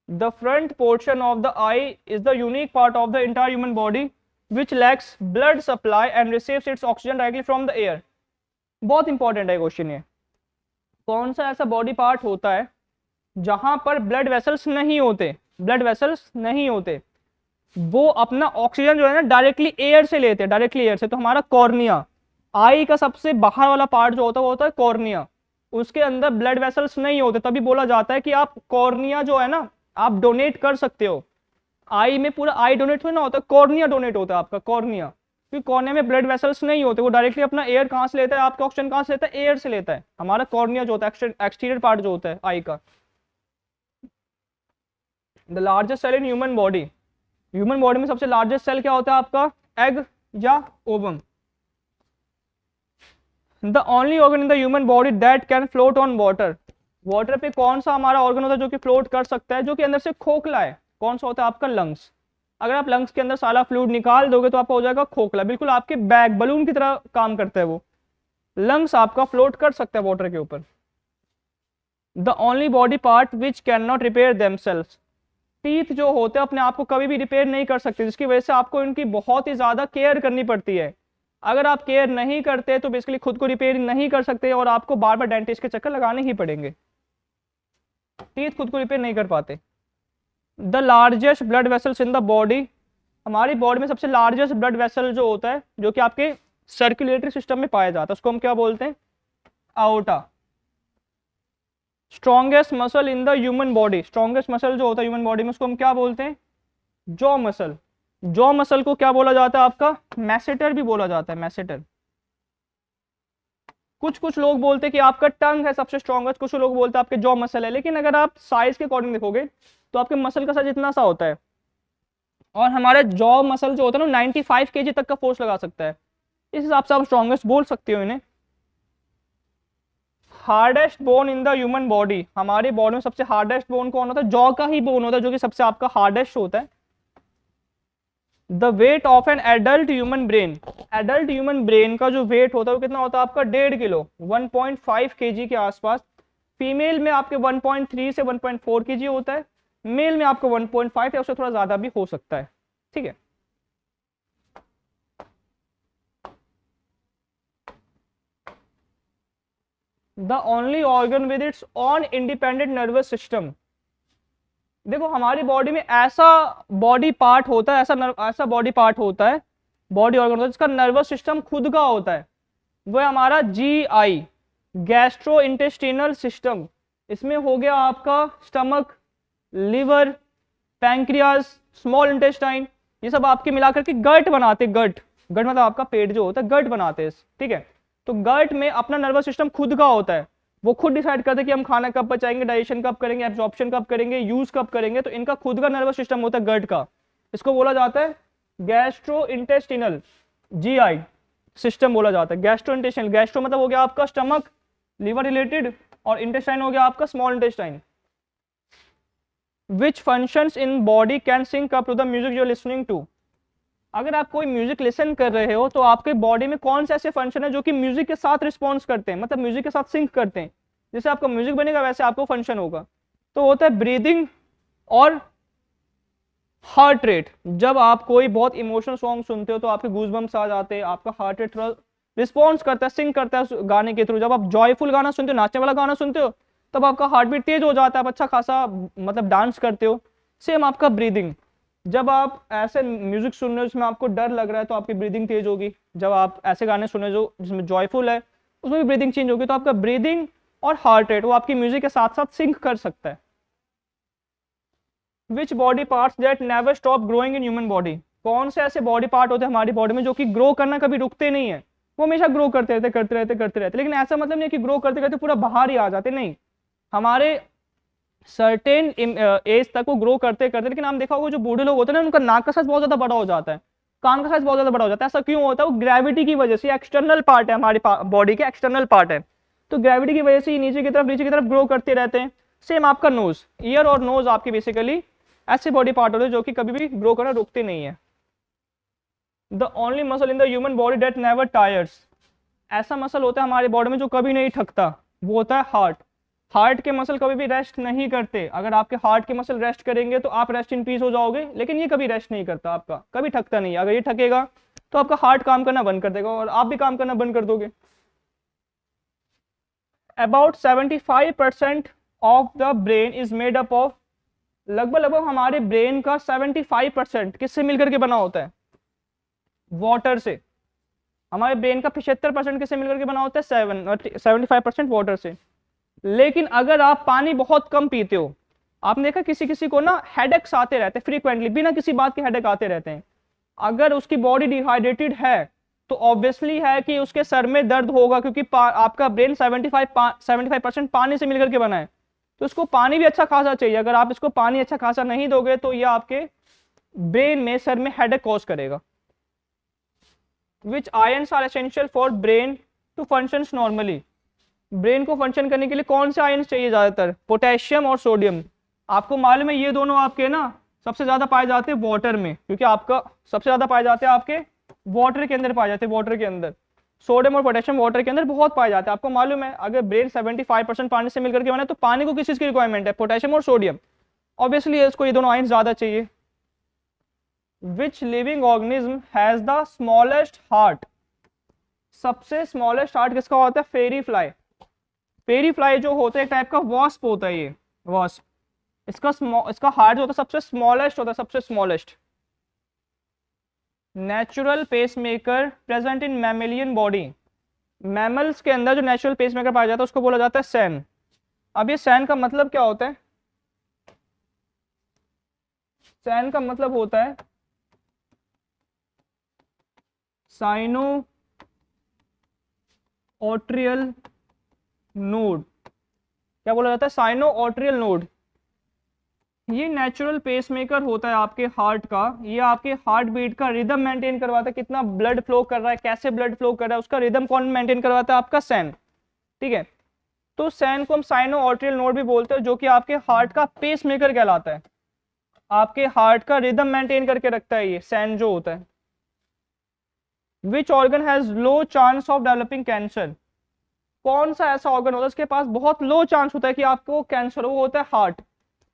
The front portion of the I is the unique part of the entire human body which lakhs blood supply and receives it's oxygen directly from the air. बहुत इंपॉर्टेंट है क्वेश्चन ये। कौन सा ऐसा बॉडी पार्ट होता है जहां पर ब्लड वेसल्स नहीं होते? ब्लड वेसल्स नहीं होते, वो अपना ऑक्सीजन जो है ना डायरेक्टली एयर से लेते हैं, डायरेक्टली एयर से। तो हमारा कॉर्निया, आई का सबसे बाहर वाला पार्ट जो होता है वो होता है कॉर्निया, उसके अंदर ब्लड वेसल्स नहीं होते। तभी बोला जाता है कि आप कॉर्निया जो है ना, आप डोनेट कर सकते हो। आई में पूरा आई डोनेट ना होता, कॉर्निया डोनेट होता है आपका, कॉर्निया, क्योंकि कॉर्निया में ब्लड वेसल्स नहीं होते, वो डायरेक्टली अपना एयर कहाँ से लेता है? आपका ऑक्सीजन कहाँ से लेता है? एयर से लेता है। हमारा कॉर्निया जो होता है, एक्सटीरियर पार्ट जो होता है आई का। The largest cell in human body, human body में सबसे लार्जेस्ट सेल क्या होता है आपका? एग या ovum. The only organ in the human body that can float on water, water पे कौन सा हमारा ऑर्गन होता है जो कि फ्लोट कर सकता है, जो कि अंदर से खोखला है? कौन सा होता है आपका? लंग्स। अगर आप लंग्स के अंदर सारा फ्लूइड निकाल दोगे तो आपका हो जाएगा खोखला, बिल्कुल आपके बैग बलून की तरह काम करता है वो। लंग्स आपका फ्लोट कर सकता है वाटर के ऊपर। The only body part which can not repair themselves, teeth जो होते हैं अपने आप को कभी भी रिपेयर नहीं कर सकते, जिसकी वजह से आपको इनकी बहुत ही ज्यादा केयर करनी पड़ती है। अगर आप केयर नहीं करते तो बेसिकली खुद को रिपेयर नहीं कर सकते और आपको बार बार डेंटिस्ट के चक्कर लगाने ही पड़ेंगे। टीथ खुद को रिपेयर नहीं कर पाते। The largest blood vessels in the body, हमारी बॉडी में सबसे लार्जेस्ट ब्लड वेसल जो होता है, जो कि आपके सर्कुलेटरी सिस्टम में पाया जाता है, उसको हम क्या बोलते हैं? Outta. Strongest muscle in the human body, strongest muscle जो होता है ह्यूमन बॉडी में, उसको हम क्या बोलते हैं? Jaw muscle. जॉ मसल को क्या बोला जाता है आपका? मैसेटर भी बोला जाता है, मैसेटर। कुछ कुछ लोग बोलते हैं कि आपका टंग है सबसे स्ट्रॉन्गेस्ट, कुछ लोग बोलते हैं आपके जॉ मसल है, लेकिन अगर आप साइज के अकॉर्डिंग देखोगे तो आपके मसल का साइज इतना सा होता है, और हमारा जॉ मसल जो होता है ना 95 kg तक का फोर्स लगा सकता है। इस हिसाब से आप स्ट्रॉन्गेस्ट बोल सकते हो इन्हें। Hardest bone in the human body, हमारी बॉडी में सबसे हार्डेस्ट बोन कौन होता है? जॉ का ही बोन होता है, जो कि सबसे आपका हार्डेस्ट होता है। The weight of an adult human brain, adult human brain का जो वेट होता है वो कितना होता है आपका? 1.5 किलो, 1.5 kg के आसपास। फीमेल में आपके 1.3 से 1.4 kg होता है, मेल में आपको 1.5 या उससे थोड़ा ज्यादा भी हो सकता है। ठीक है। The only organ with its on independent nervous system, देखो हमारी बॉडी में ऐसा बॉडी पार्ट होता है, ऐसा बॉडी पार्ट होता है, बॉडी ऑर्गन होता है जिसका नर्वस सिस्टम खुद का होता है, वो है हमारा GI, गैस्ट्रो इंटेस्टिनल सिस्टम। इसमें हो गया आपका stomach, liver, pancreas, small intestine, ये सब आपके मिलाकर के गट बनाते। गट, गट मतलब आपका पेट जो होता है, गट बनाते हैं। ठीक है। तो गट में अपना नर्वस सिस्टम खुद का होता है, वो खुद डिसाइड करते हैं कि हम खाना कब पचाएंगे, डाइजेशन कब करेंगे, एब्जॉर्प्शन कब करेंगे, यूज कब करेंगे। तो इनका खुद का नर्वस सिस्टम होता है गट का, इसको बोला जाता है गैस्ट्रो इंटेस्टिनल, GI सिस्टम बोला जाता है। गैस्ट्रो इंटेस्टिनल, गैस्ट्रो मतलब हो गया आपका स्टमक, लिवर रिलेटेड, और इंटेस्टाइन हो गया आपका small intestine. Which functions in body can sync up to the music you are listening to, अगर आप कोई म्यूजिक लिसन कर रहे हो तो आपके बॉडी में कौन से ऐसे फंक्शन है जो कि म्यूजिक के साथ रिस्पॉन्स करते हैं, मतलब म्यूजिक के साथ सिंक करते हैं। जैसे आपका म्यूजिक बनेगा वैसे आपको फंक्शन होगा। तो होता है ब्रीदिंग और हार्ट रेट। जब आप कोई बहुत इमोशनल सॉन्ग सुनते हो तो आपके गूज़बम्प्स आ जाते हैं, आपका हार्ट रेट थोड़ा रिस्पॉन्स करता है, सिंक करता है गाने के थ्रू। जब आप जॉयफुल गाना सुनते हो, नाचने वाला गाना सुनते हो, तब आपका हार्ट बीट तेज हो जाता है, आप अच्छा खासा मतलब डांस करते हो। सेम आपका ब्रीदिंग, जब आप ऐसे म्यूजिक सुन रहे हो जिसमें आपको डर लग रहा है तो आपकी ब्रीदिंग तेज होगी। जब आप ऐसे गाने सुन रहे हो जिसमें जॉयफुल है, उसमें भी ब्रीदिंग चेंज होगी। तो आपका ब्रीदिंग और हार्ट रेट वो आपकी म्यूजिक के साथ साथ सिंक कर सकता है। Which body parts that never stop growing in human body, कौन से ऐसे बॉडी पार्ट होते हैं हमारी बॉडी में जो कि ग्रो करना कभी रुकते नहीं है। वो हमेशा ग्रो करते रहते, लेकिन ऐसा मतलब नहीं कि ग्रो करते करते पूरा बाहर ही आ जाते, नहीं, हमारे सर्टेन एज तक वो ग्रो करते करते, लेकिन आप देखा होगा जो बूढ़े लोग होते हैं ना, उनका नाक का साइज बहुत ज्यादा बड़ा हो जाता है, कान का साइज बहुत ज्यादा बड़ा हो जाता है। ऐसा क्यों होता है? वो ग्रेविटी की वजह से, एक्सटर्नल पार्ट है हमारी बॉडी के, एक्सटर्नल पार्ट है, तो ग्रेविटी की वजह से नीचे की तरफ ग्रो करते रहते हैं। सेम आपका नोज, ईयर और नोज आपके बेसिकली ऐसे बॉडी पार्ट होते हैं जो कि कभी भी ग्रो करना रुकते नहीं है। The only muscle in the human body date never tyres, ऐसा मसल होता है हमारे बॉडी में जो कभी नहीं थकता, वो होता है हार्ट। हार्ट के मसल कभी भी रेस्ट नहीं करते, अगर आपके हार्ट के मसल रेस्ट करेंगे तो आप रेस्ट इन पीस हो जाओगे, लेकिन ये कभी रेस्ट नहीं करता, आपका कभी थकता नहीं है। अगर ये थकेगा तो आपका हार्ट काम करना बंद कर देगा और आप भी काम करना बंद कर दोगे। About 75% of the brain is made up of, लगभग हमारे ब्रेन का 75% किससे मिलकर के बना होता है? वाटर से। हमारे ब्रेन का 75% किससे मिलकर के बना होता है? 75% वाटर से। लेकिन अगर आप पानी बहुत कम पीते हो, आपने देखा किसी किसी को ना हेडेक्स आते रहते हैं फ्रीक्वेंटली, बिना किसी बात के हेडेक आते रहते हैं, अगर उसकी बॉडी डिहाइड्रेटेड है तो ऑब्वियसली है कि उसके सर में दर्द होगा, क्योंकि आपका ब्रेन 75% पानी से मिलकर के बना है, तो उसको पानी भी अच्छा खासा चाहिए। अगर आप इसको पानी अच्छा खासा नहीं दोगे तो यह आपके ब्रेन में, सर में हेडेक कॉज करेगा। Which ions are essential for brain to functions normally, brain को फंक्शन करने के लिए कौन से आयन्स चाहिए? ज्यादातर पोटेशियम और सोडियम। आपको मालूम है ये दोनों आपके ना सबसे ज्यादा पाए जाते हैं वाटर में, क्योंकि आपका सबसे ज्यादा पाए जाते हैं आपके वाटर के अंदर पाए जाते हैं, वाटर के अंदर सोडियम और पोटेशियम वाटर के अंदर बहुत पाए जाते हैं। आपको मालूम है अगर ब्रेन 75% पानी से मिलकर के बना है तो पानी को किस चीज की रिक्वायरमेंट है? पोटेशियम और सोडियम। ऑब्वियसली इसको ये दोनों आयन्स ज्यादा चाहिए। विच living organism has the smallest heart, सबसे स्मॉलेस्ट हार्ट किसका होता है? फेरी फ्लाई। फेरी फ्लाई जो होता है एक टाइप का वॉस्प होता है, ये वॉस्प, इसका हार्ट जो होता है सबसे स्मॉलेस्ट होता है, सबसे smallest. Natural pacemaker present in mammalian body, mammals के अंदर जो नेचुरल पेसमेकर पाया जाता है उसको बोला जाता है सैन। अब ये सैन का मतलब क्या होता है? सैन का मतलब होता है साइनो ऑट्रियल नोड। क्या बोला जाता है? Sino atrial node. ये नेचुरल पेसमेकर होता है आपके हार्ट का, ये आपके हार्ट बीट का रिदम मेंटेन करवाता है, कितना ब्लड फ्लो कर रहा है, कैसे ब्लड फ्लो कर रहा है, उसका रिदम कौन मेंटेन करवाता है? आपका सैन। ठीक है, तो सैन को हम साइनो ऑट्रियल नोड भी बोलते हैं, जो कि आपके हार्ट का पेसमेकर कहलाता है, आपके हार्ट का रिदम मेंटेन करके रखता है ये सैन जो होता है। Which organ has low chance of developing cancer, कौन सा ऐसा ऑर्गन होता है उसके पास बहुत लो चांस होता है कि आपको कैंसर हो? वो होता है हार्ट।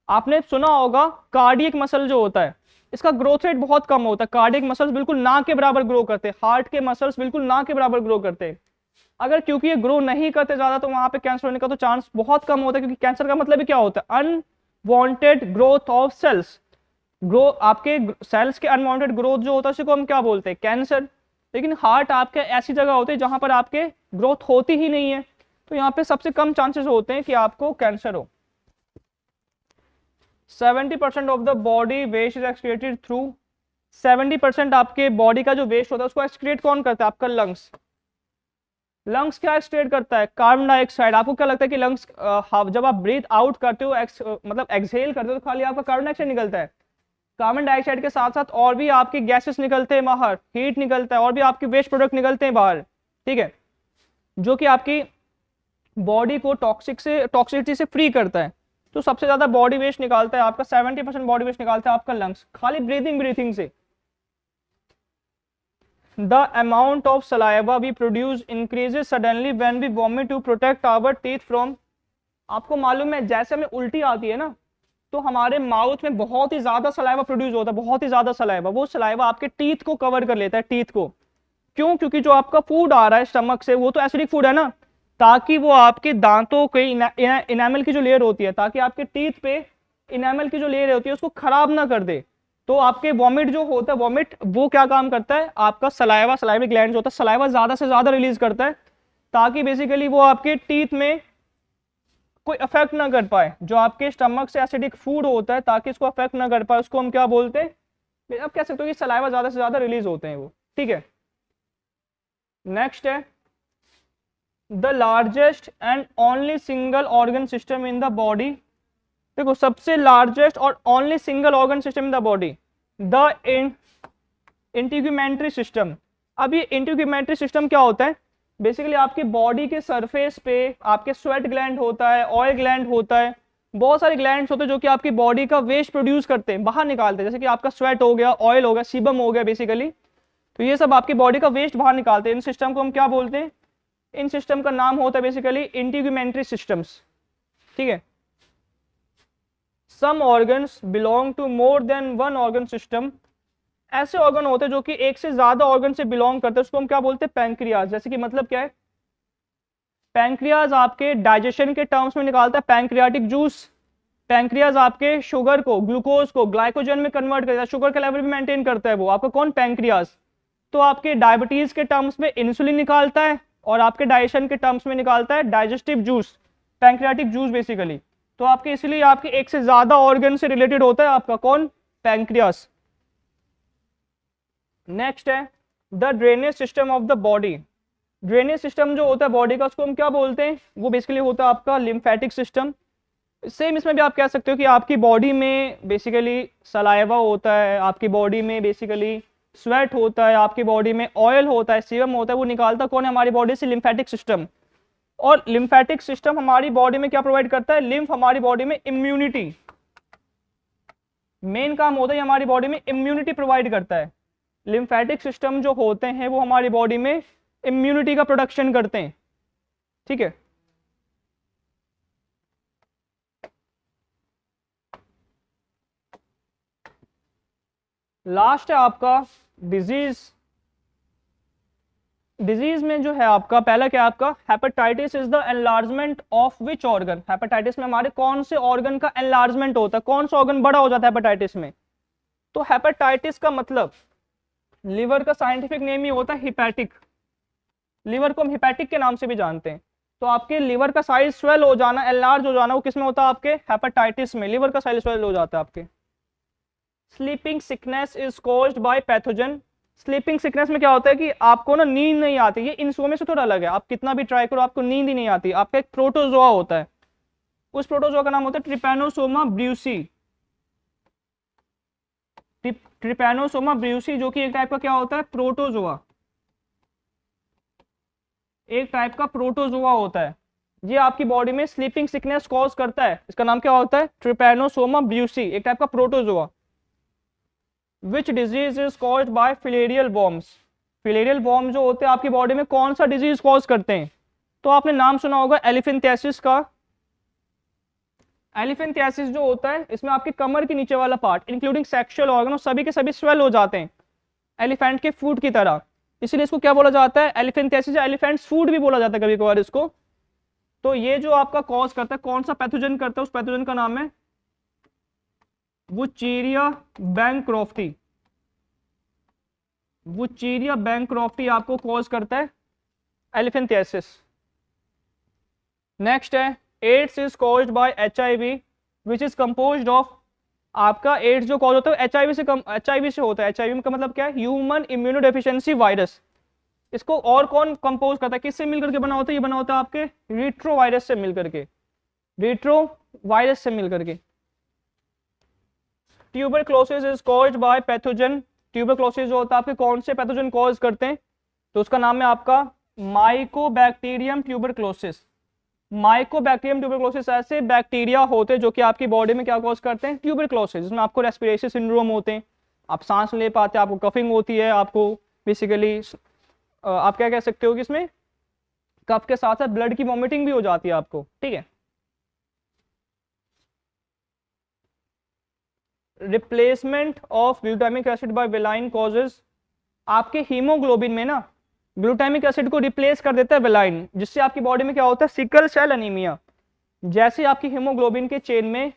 आपने सुना होगा कार्डियक मसल जो होता है इसका ग्रोथ रेट बहुत कम होता है, कार्डियक मसल्स बिल्कुल ना के बराबर ग्रो करते हैं, हार्ट के मसल्स बिल्कुल ना के बराबर ग्रो करते हैं। अगर क्योंकि ये ग्रो नहीं करते ज्यादा तो वहां पे कैंसर होने का तो चांस बहुत कम होता है, क्योंकि कैंसर का मतलब ही क्या होता है? Unwanted growth of cells. Grow आपके सेल्स के अनवांटेड ग्रोथ जो होता है उसी को हम क्या बोलते हैं? कैंसर। लेकिन हार्ट आपके ऐसी जगह होते हैं जहां पर आपके ग्रोथ होती ही नहीं है, तो यहाँ पे सबसे कम चांसेस होते हैं कि आपको कैंसर हो। 70% of the body waste is excreted through, 70% आपके बॉडी का जो वेस्ट होता है उसको एक्सक्रीट कौन करता है? आपका लंग्स। लंग्स क्या एक्सक्रीट करता है? Carbon dioxide. आपको क्या लगता है कि लंग्स जब आप ब्रीथ आउट करते हो, मतलब एक्सहेल करते हो, तो खाली आपका कार्बन डाइऑक्साइड निकलता है? कार्बन डाइऑक्साइड के साथ साथ और भी आपके गैसेस निकलते हैं बाहर, हीट निकलता है, और भी आपके वेस्ट प्रोडक्ट निकलते हैं बाहर, ठीक है, जो कि आपकी बॉडी को टॉक्सिसिटी से फ्री करता है। तो सबसे ज्यादा बॉडी वेस्ट निकालता है आपका, 70% बॉडी वेस्ट निकालता है आपका लंग्स, खाली ब्रीथिंग से। The amount of saliva we produce increases suddenly when we vomit to protect our teeth from, आपको मालूम है जैसे हमें उल्टी आती है ना तो हमारे माउथ में बहुत ही ज्यादा सलाइवा प्रोड्यूस होता है, बहुत ही ज्यादा सलाइवा, वो सलाइवा आपके टीथ को कवर कर लेता है, टीथ को। क्यों? क्योंकि जो आपका फूड आ रहा है स्टमक से वो तो एसिडिक फूड है ना, ताकि वो आपके दांतों के इनामल की जो लेयर होती है, ताकि आपके टीथ पे इनामल की जो लेयर होती है उसको खराब ना कर दे। तो आपके वॉमिट जो होता है, वॉमिट वो क्या काम करता है? आपका सलाइवरी ग्लैंड होता है, सलाइवा ज्यादा से ज्यादा रिलीज करता है, ताकि बेसिकली वो आपके टीथ में कोई अफेक्ट ना कर पाए, जो आपके स्टमक से एसिडिक फूड होता है, ताकि इसको अफेक्ट ना कर पाए, उसको हम क्या बोलते हैं? आप कह सकते हो कि सलाइवा ज्यादा से ज्यादा रिलीज होते हैं वो, ठीक है। नेक्स्ट है the largest and only single organ system in the body. देखो सबसे लार्जेस्ट और only single organ system in the body, the integumentary system. अब ये इंटीग्यूमेंट्री सिस्टम क्या होता है? बेसिकली आपकी बॉडी के सरफेस पे आपके स्वेट ग्लैंड होता है, ऑयल ग्लैंड होता है, बहुत सारे ग्लैंड्स होते हैं जो कि आपकी बॉडी का वेस्ट प्रोड्यूस करते हैं, बाहर निकालते हैं, जैसे कि आपका स्वेट हो गया, ऑयल हो गया, सीबम हो गया बेसिकली। तो ये सब आपकी बॉडी का वेस्ट बाहर निकालते हैं। इन सिस्टम को हम क्या बोलते हैं? इन सिस्टम का नाम होता है बेसिकली इंटीग्यूमेंट्री सिस्टम्स। ठीक है। Some organs belong to more than one organ system. ऐसे ऑर्गन होते हैं जो कि एक से ज्यादा ऑर्गन से बिलोंग करते हैं, उसको हम क्या बोलते हैं? पैंक्रियाज। जैसे कि मतलब क्या है? पैंक्रियाज आपके डाइजेशन के टर्म्स में निकालता है पैंक्रियाटिक जूस। पैंक्रियाज आपके शुगर को, ग्लूकोज को ग्लाइकोजन में कन्वर्ट करता है, शुगर का लेवल भी मेंटेन करता है वो आपका कौन? पैंक्रियाज। तो आपके डायबिटीज के टर्म्स में इंसुलिन निकालता है और आपके डाइजेशन के टर्म्स में निकालता है digestive juice, pancreatic juice basically. तो आपके इसलिए आपके एक से ज्यादा ऑर्गन से रिलेटेड होता है आपका कौन? पैंक्रियास। नेक्स्ट है the drainage system of the body. Drainage system जो होता है बॉडी का, उसको हम क्या बोलते हैं? वो बेसिकली होता है आपका लिम्फेटिक सिस्टम। सेम इसमें भी आप कह सकते हो कि आपकी बॉडी में बेसिकली सलाइवा होता है, आपकी बॉडी में बेसिकली स्वेट होता है, आपकी बॉडी में ऑयल होता है, सीरम होता है, वो निकालता कौन है हमारी बॉडी से? Lymphatic system. और लिम्फेटिक सिस्टम हमारी बॉडी में क्या प्रोवाइड करता है? लिम्फ हमारी बॉडी में इम्यूनिटी, मेन काम होता है हमारी बॉडी में इम्यूनिटी प्रोवाइड करता है। लिम्फेटिक सिस्टम जो होते हैं वो हमारी बॉडी में इम्यूनिटी का प्रोडक्शन करते हैं। ठीक है। लास्ट है आपका डिजीज। डिजीज में जो है आपका पहला क्या है आपका? Hepatitis is the enlargement of which organ. Hepatitis में हमारे कौन से ऑर्गन का एनलार्जमेंट होता है? कौन सा ऑर्गन बड़ा हो जाता है हेपेटाइटिस में? तो हेपेटाइटिस का मतलब लिवर का साइंटिफिक नेम ही होता है हिपैटिक। लिवर को हम हिपैटिक के नाम से भी जानते हैं। तो आपके लिवर का साइज स्वेल हो जाना, एनलार्ज हो जाना, वो किसमें होता है? आपके हेपेटाइटिस में लिवर का साइज स्वेल हो जाता है आपके। Sleeping sickness is caused bye pathogen. Sleeping sickness में क्या होता है कि आपको ना नींद नहीं आती, ये इंसोमिया से थोड़ा अलग है, आप कितना भी ट्राई करो आपको नींद ही नहीं आती। आपका एक प्रोटोजोआ होता है, उस प्रोटोजोआ का नाम होता है ट्रिपैनोसोमा ब्रूसी। ट्रिपैनोसोमा ब्रूसी जो कि एक टाइप का क्या होता है? प्रोटोजोआ, एक टाइप का प्रोटोजोआ होता है। ये आपकी बॉडी में स्लीपिंग सिकनेस कॉज करता है, इसका नाम क्या होता है? ट्रिपैनोसोमा ब्रूसी, एक टाइप का protozoa. Which disease is caused by filarial worms. Filarial worm जो होते हैं आपकी बॉडी में कौन सा डिजीज कॉज करते हैं? तो आपने नाम सुना होगा एलिफेंथियासिस का। एलिफेंथियासिस जो होता है इसमें आपके कमर के नीचे वाला पार्ट इंक्लूडिंग सेक्सुअल ऑर्गन सभी के सभी स्वेल हो जाते हैं एलिफेंट के फूड की तरह, इसलिए इसको क्या बोला जाता है? एलिफेंथियासिस या एलिफेंट फूड भी बोला जाता है कभी कभार इसको। तो ये जो आपका कॉज करता है, कौन सा पैथोजन करता है? उस पैथोजन का नाम है वुचेरिया बैंक्रॉफ्टी। वुचेरिया बैंक्रॉफ्टी आपको कॉज करता है एलिफेंथियासिस। नेक्स्ट है AIDS is caused by HIV which is composed of. आपका एड्स जो कॉज होता है HIV से HIV से होता है। HIV का मतलब क्या है? Human immunodeficiency virus. इसको और कौन कंपोज करता है? किससे मिलकर के बना होता है? ये बना होता है आपके रिट्रो वायरस से मिलकर के, रिट्रो वायरस से मिलकर के। Tuberculosis is caused bye pathogen. Tuberculosis जो होता है आपके कौन से पैथोजन कॉज करते हैं? तो उसका नाम है आपका माइकोबैक्टीरियम ट्यूबरक्लोसिस। माइकोबैक्टीरियम ट्यूबरक्लोसिस ऐसे बैक्टीरिया होते हैं जो कि आपकी बॉडी में क्या कॉज करते हैं? ट्यूबरक्लोसिस, जिसमें आपको रेस्पिरेटरी सिंड्रोम होते हैं, आप सांस ले पाते हैं, आपको कफिंग होती है, आपको बेसिकली आप क्या कह सकते हो कि इसमें कफ के साथ साथ ब्लड की वॉमिटिंग भी हो जाती है आपको। ठीक है। Replacement of glutamic acid by valine causes. आपके हीमोग्लोबिन में ना ग्लूटामिक एसिड को रिप्लेस कर देता है वेलाइन, जिससे आपकी बॉडी में क्या होता है? Sickle cell anaemia. जैसे आपकी हीमोग्लोबिन के चेन में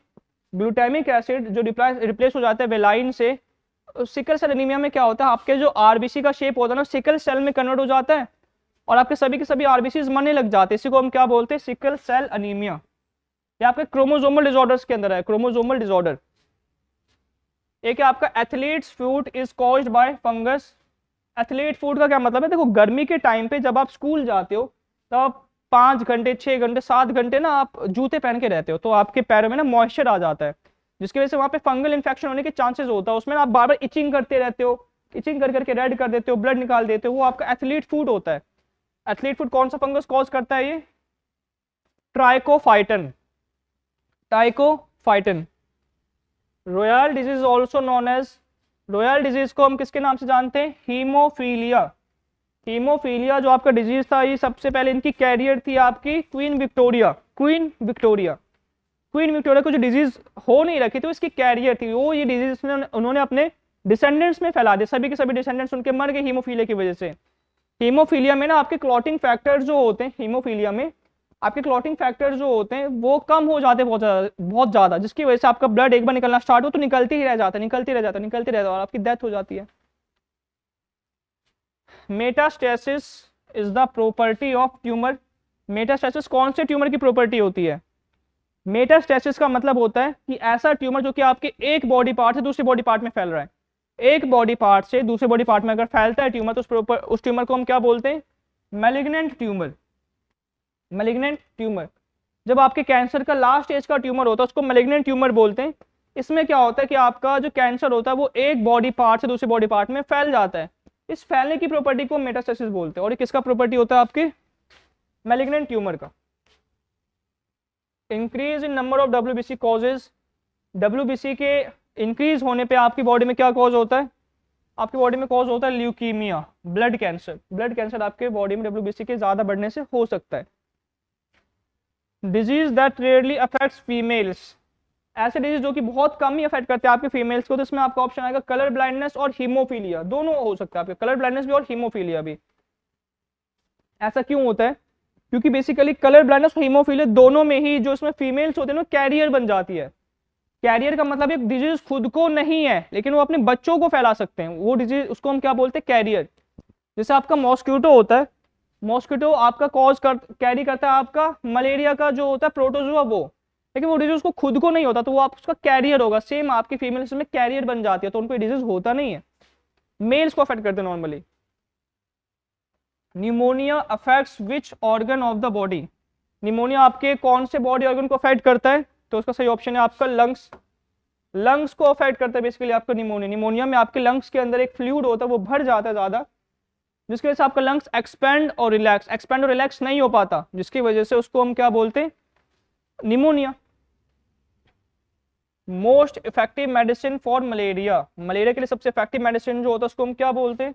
ग्लूटामिक एसिड जो रिप्लेस हो जाता है वेलाइन से, सिकल सेल एनीमिया में क्या होता है? आपके जो आरबीसी का शेप होता है ना, सिकल सेल में कन्वर्ट हो जाता है और आपके सभी के सभी आरबीसीज मरने लग जाते हैं। इसी को हम क्या बोलते हैं? Sickle cell anaemia. ये आपके क्रोमोसोमल डिसऑर्डर्स के अंदर है, क्रोमोसोमल डिसऑर्डर। एक है आपका athletes foot is caused bye fungus. Athlete food का क्या मतलब है, देखो गर्मी के टाइम पे जब आप स्कूल जाते हो तब आप 5 घंटे 6 घंटे 7 घंटे ना आप जूते पहन के रहते हो, तो आपके पैरों में ना मॉइस्चर आ जाता है, जिसकी वजह से वहाँ पे फंगल इन्फेक्शन होने के चांसेस होता है, उसमें ना आप बार बार इचिंग करते रहते हो, इचिंग कर करके रेड कर देते हो, ब्लड निकाल देते हो, वो आपका एथलीट फूड होता है। एथलीट फूड कौन सा फंगस कॉज करता है, ये trichophyton, trichophyton. Royal disease also known as, royal disease को हम किसके नाम से जानते हैं, हीमोफीलिया। हीमोफीलिया जो आपका डिजीज था, ये सबसे पहले इनकी कैरियर थी आपकी queen Victoria, queen Victoria. Queen Victoria को जो डिजीज हो नहीं रखी थी, इसकी कैरियर थी वो, ये डिजीज उन्होंने अपने डिसेंडेंट्स में फैला दिया, सभी के सभी डिसेंडेंट्स उनके मर गए हीमोफीलिया की वजह से। हीमोफीलिया में ना आपके क्लॉटिंग फैक्टर जो होते हैं, हीमोफीलिया में आपके क्लॉटिंग फैक्टर जो होते हैं वो कम हो जाते हैं बहुत ज्यादा, जिसकी वजह से आपका ब्लड एक बार निकलना स्टार्ट हो तो निकलते ही रह जाता है, निकलते रह जाता है, निकलते रहता है, और आपकी डेथ हो जाती है। Metastasis is the property of tumour. Metastasis कौन से ट्यूमर की प्रॉपर्टी होती है, मेटास्टेसिस का मतलब होता है कि ऐसा ट्यूमर जो कि आपके एक बॉडी पार्ट से दूसरे बॉडी पार्ट में फैल रहा है, एक बॉडी पार्ट से दूसरे बॉडी पार्ट में अगर फैलता है ट्यूमर, तो उस ट्यूमर को हम क्या बोलते हैं, मैलिग्नेंट ट्यूमर। मैलिग्नेंट ट्यूमर, जब आपके कैंसर का लास्ट स्टेज का ट्यूमर होता है उसको मैलिग्नेंट ट्यूमर बोलते हैं। इसमें क्या होता है कि आपका जो कैंसर होता है वो एक बॉडी पार्ट से दूसरे बॉडी पार्ट में फैल जाता है, इस फैलने की प्रॉपर्टी को मेटास्टेसिस बोलते हैं। और ये किसका प्रॉपर्टी होता है, आपके मैलिग्नेंट ट्यूमर का। Increase in number of WBC causes, WBC के इंक्रीज होने पे आपकी बॉडी में क्या कॉज होता है, आपकी बॉडी में कॉज होता है leukaemia, blood cancer. Blood cancer आपके बॉडी में WBC के ज्यादा बढ़ने से हो सकता है। Disease that rarely affects females, ऐसे डिजीज जो कि बहुत कम ही अफेक्ट करते हैं आपके फीमेल्स को, तो इसमें आपका ऑप्शन आएगा कलर ब्लाइंडनेस और हीमोफीलिया, दोनों हो सकता है आपके, कलर ब्लाइंडनेस भी और हीमोफीलिया भी। ऐसा क्यों होता है, क्योंकि बेसिकली कलर ब्लाइंडनेस और हीमोफीलिया दोनों में ही जो इसमें फीमेल्स होते हैं ना कैरियर बन जाती है। कैरियर का मतलब एक डिजीज खुद को नहीं है लेकिन वो अपने बच्चों को फैला सकते हैं, वो डिजीज उसको हम क्या बोलते हैं, कैरियर। जैसे आपका मॉस्किटो होता है, मॉस्किटो आपका कैरी करता है आपका मलेरिया का जो होता है प्रोटोजोआ वो, लेकिन वो डिजीज उसको खुद को नहीं होता, तो वो आप उसका कैरियर होगा। सेम आपकी फीमेल्स में कैरियर बन जाती है तो उनको डिजीज होता नहीं है, मेल्स को अफेक्ट करते हैं normally. Pneumonia affects which organ of the body, pneumonia आपके कौन से बॉडी ऑर्गन को अफेक्ट करता है, तो उसका सही ऑप्शन है आपका लंग्स। लंग्स को अफेक्ट करता है बेसिकली आपका निमोनिया। निमोनिया में आपके लंग्स के अंदर एक फ्लूइड होता है वो भर जाता है ज्यादा, जिसकी वजह से आपका लंग्स एक्सपेंड और रिलैक्स नहीं हो पाता, जिसकी वजह से उसको हम क्या बोलते हैं, pneumonia. Most effective medicine for malaria, malaria के लिए सबसे इफेक्टिव मेडिसिन जो होता है उसको हम क्या बोलते हैं,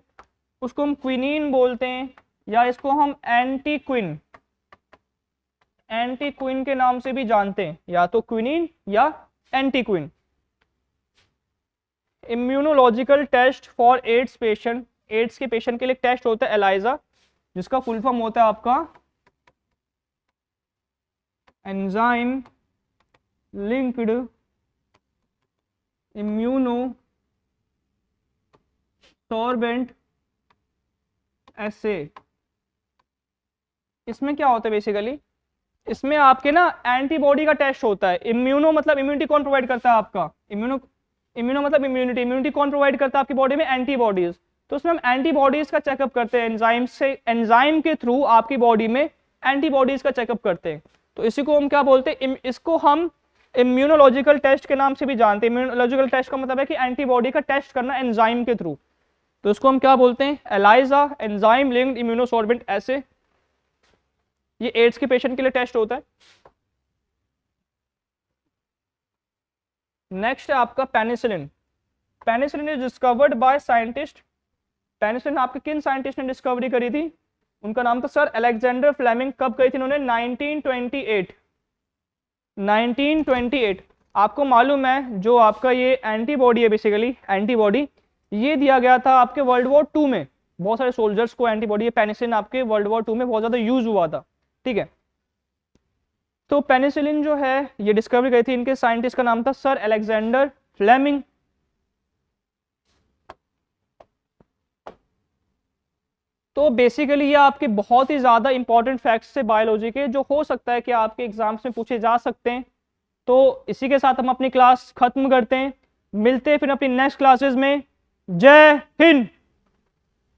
उसको हम क्विनीन बोलते हैं, या इसको हम एंटीक्विन, एंटीक्विन के नाम से भी जानते हैं, या तो क्विनीन या एंटीक्विन। Immunological test for AIDS patient, AIDS के पेशेंट के लिए टेस्ट होता है एलाइजा, जिसका फुल फॉर्म होता है आपका एंजाइम लिंक्ड इम्यूनो सॉर्बेंट एसे। इसमें क्या होता है बेसिकली, इसमें आपके ना एंटीबॉडी का टेस्ट होता है। इम्यूनो मतलब इम्यूनिटी कौन प्रोवाइड करता है आपका, इम्यूनो मतलब इम्यूनिटी कौन प्रोवाइड करता है आपकी बॉडी में, एंटीबॉडीज। तो उसमें हम एंटीबॉडीज का चेकअप करते हैं, एंजाइम से, एंजाइम के थ्रू आपकी बॉडी में एंटीबॉडीज का चेकअप करते हैं, तो इसी को हम क्या बोलते हैं, इसको हम इम्यूनोलॉजिकल टेस्ट के नाम से भी जानते हैं। इम्यूनोलॉजिकल टेस्ट का मतलब है कि एंटीबॉडी का टेस्ट करना एंजाइम के थ्रू, तो इसको हम क्या बोलते हैं, एलाइजा एंजाइम लिंक्ड इम्यूनोसॉर्बेंट एसे। ये एड्स के पेशेंट के लिए टेस्ट होता है। नेक्स्ट है आपका penicillin. Penicillin is discovered by scientist, penicillin आपके किन साइंटिस्ट ने डिस्कवरी करी थी, उनका नाम था सर अलेक्जेंडर फ्लेमिंग। कब करी थी उन्होंने, 1928, 1928। आपको मालूम है जो आपका ये एंटीबॉडी है, बेसिकली एंटीबॉडी ये दिया गया था आपके वर्ल्ड वॉर 2 में, बहुत सारे सोल्जर्स को एंटीबॉडी, ये पेनिसिलिन आपके वर्ल्ड वॉर 2 में बहुत ज्यादा यूज हुआ था, ठीक है। तो पेनिसिलिन जो है ये डिस्कवरी करी थी, इनके साइंटिस्ट का नाम था सर अलेक्जेंडर फ्लेमिंग। तो बेसिकली ये आपके बहुत ही ज्यादा इंपॉर्टेंट फैक्ट्स से बायोलॉजी के, जो हो सकता है कि आपके एग्जाम्स में पूछे जा सकते हैं। तो इसी के साथ हम अपनी क्लास खत्म करते हैं, मिलते हैं फिर अपनी नेक्स्ट क्लासेस में। जय हिंद।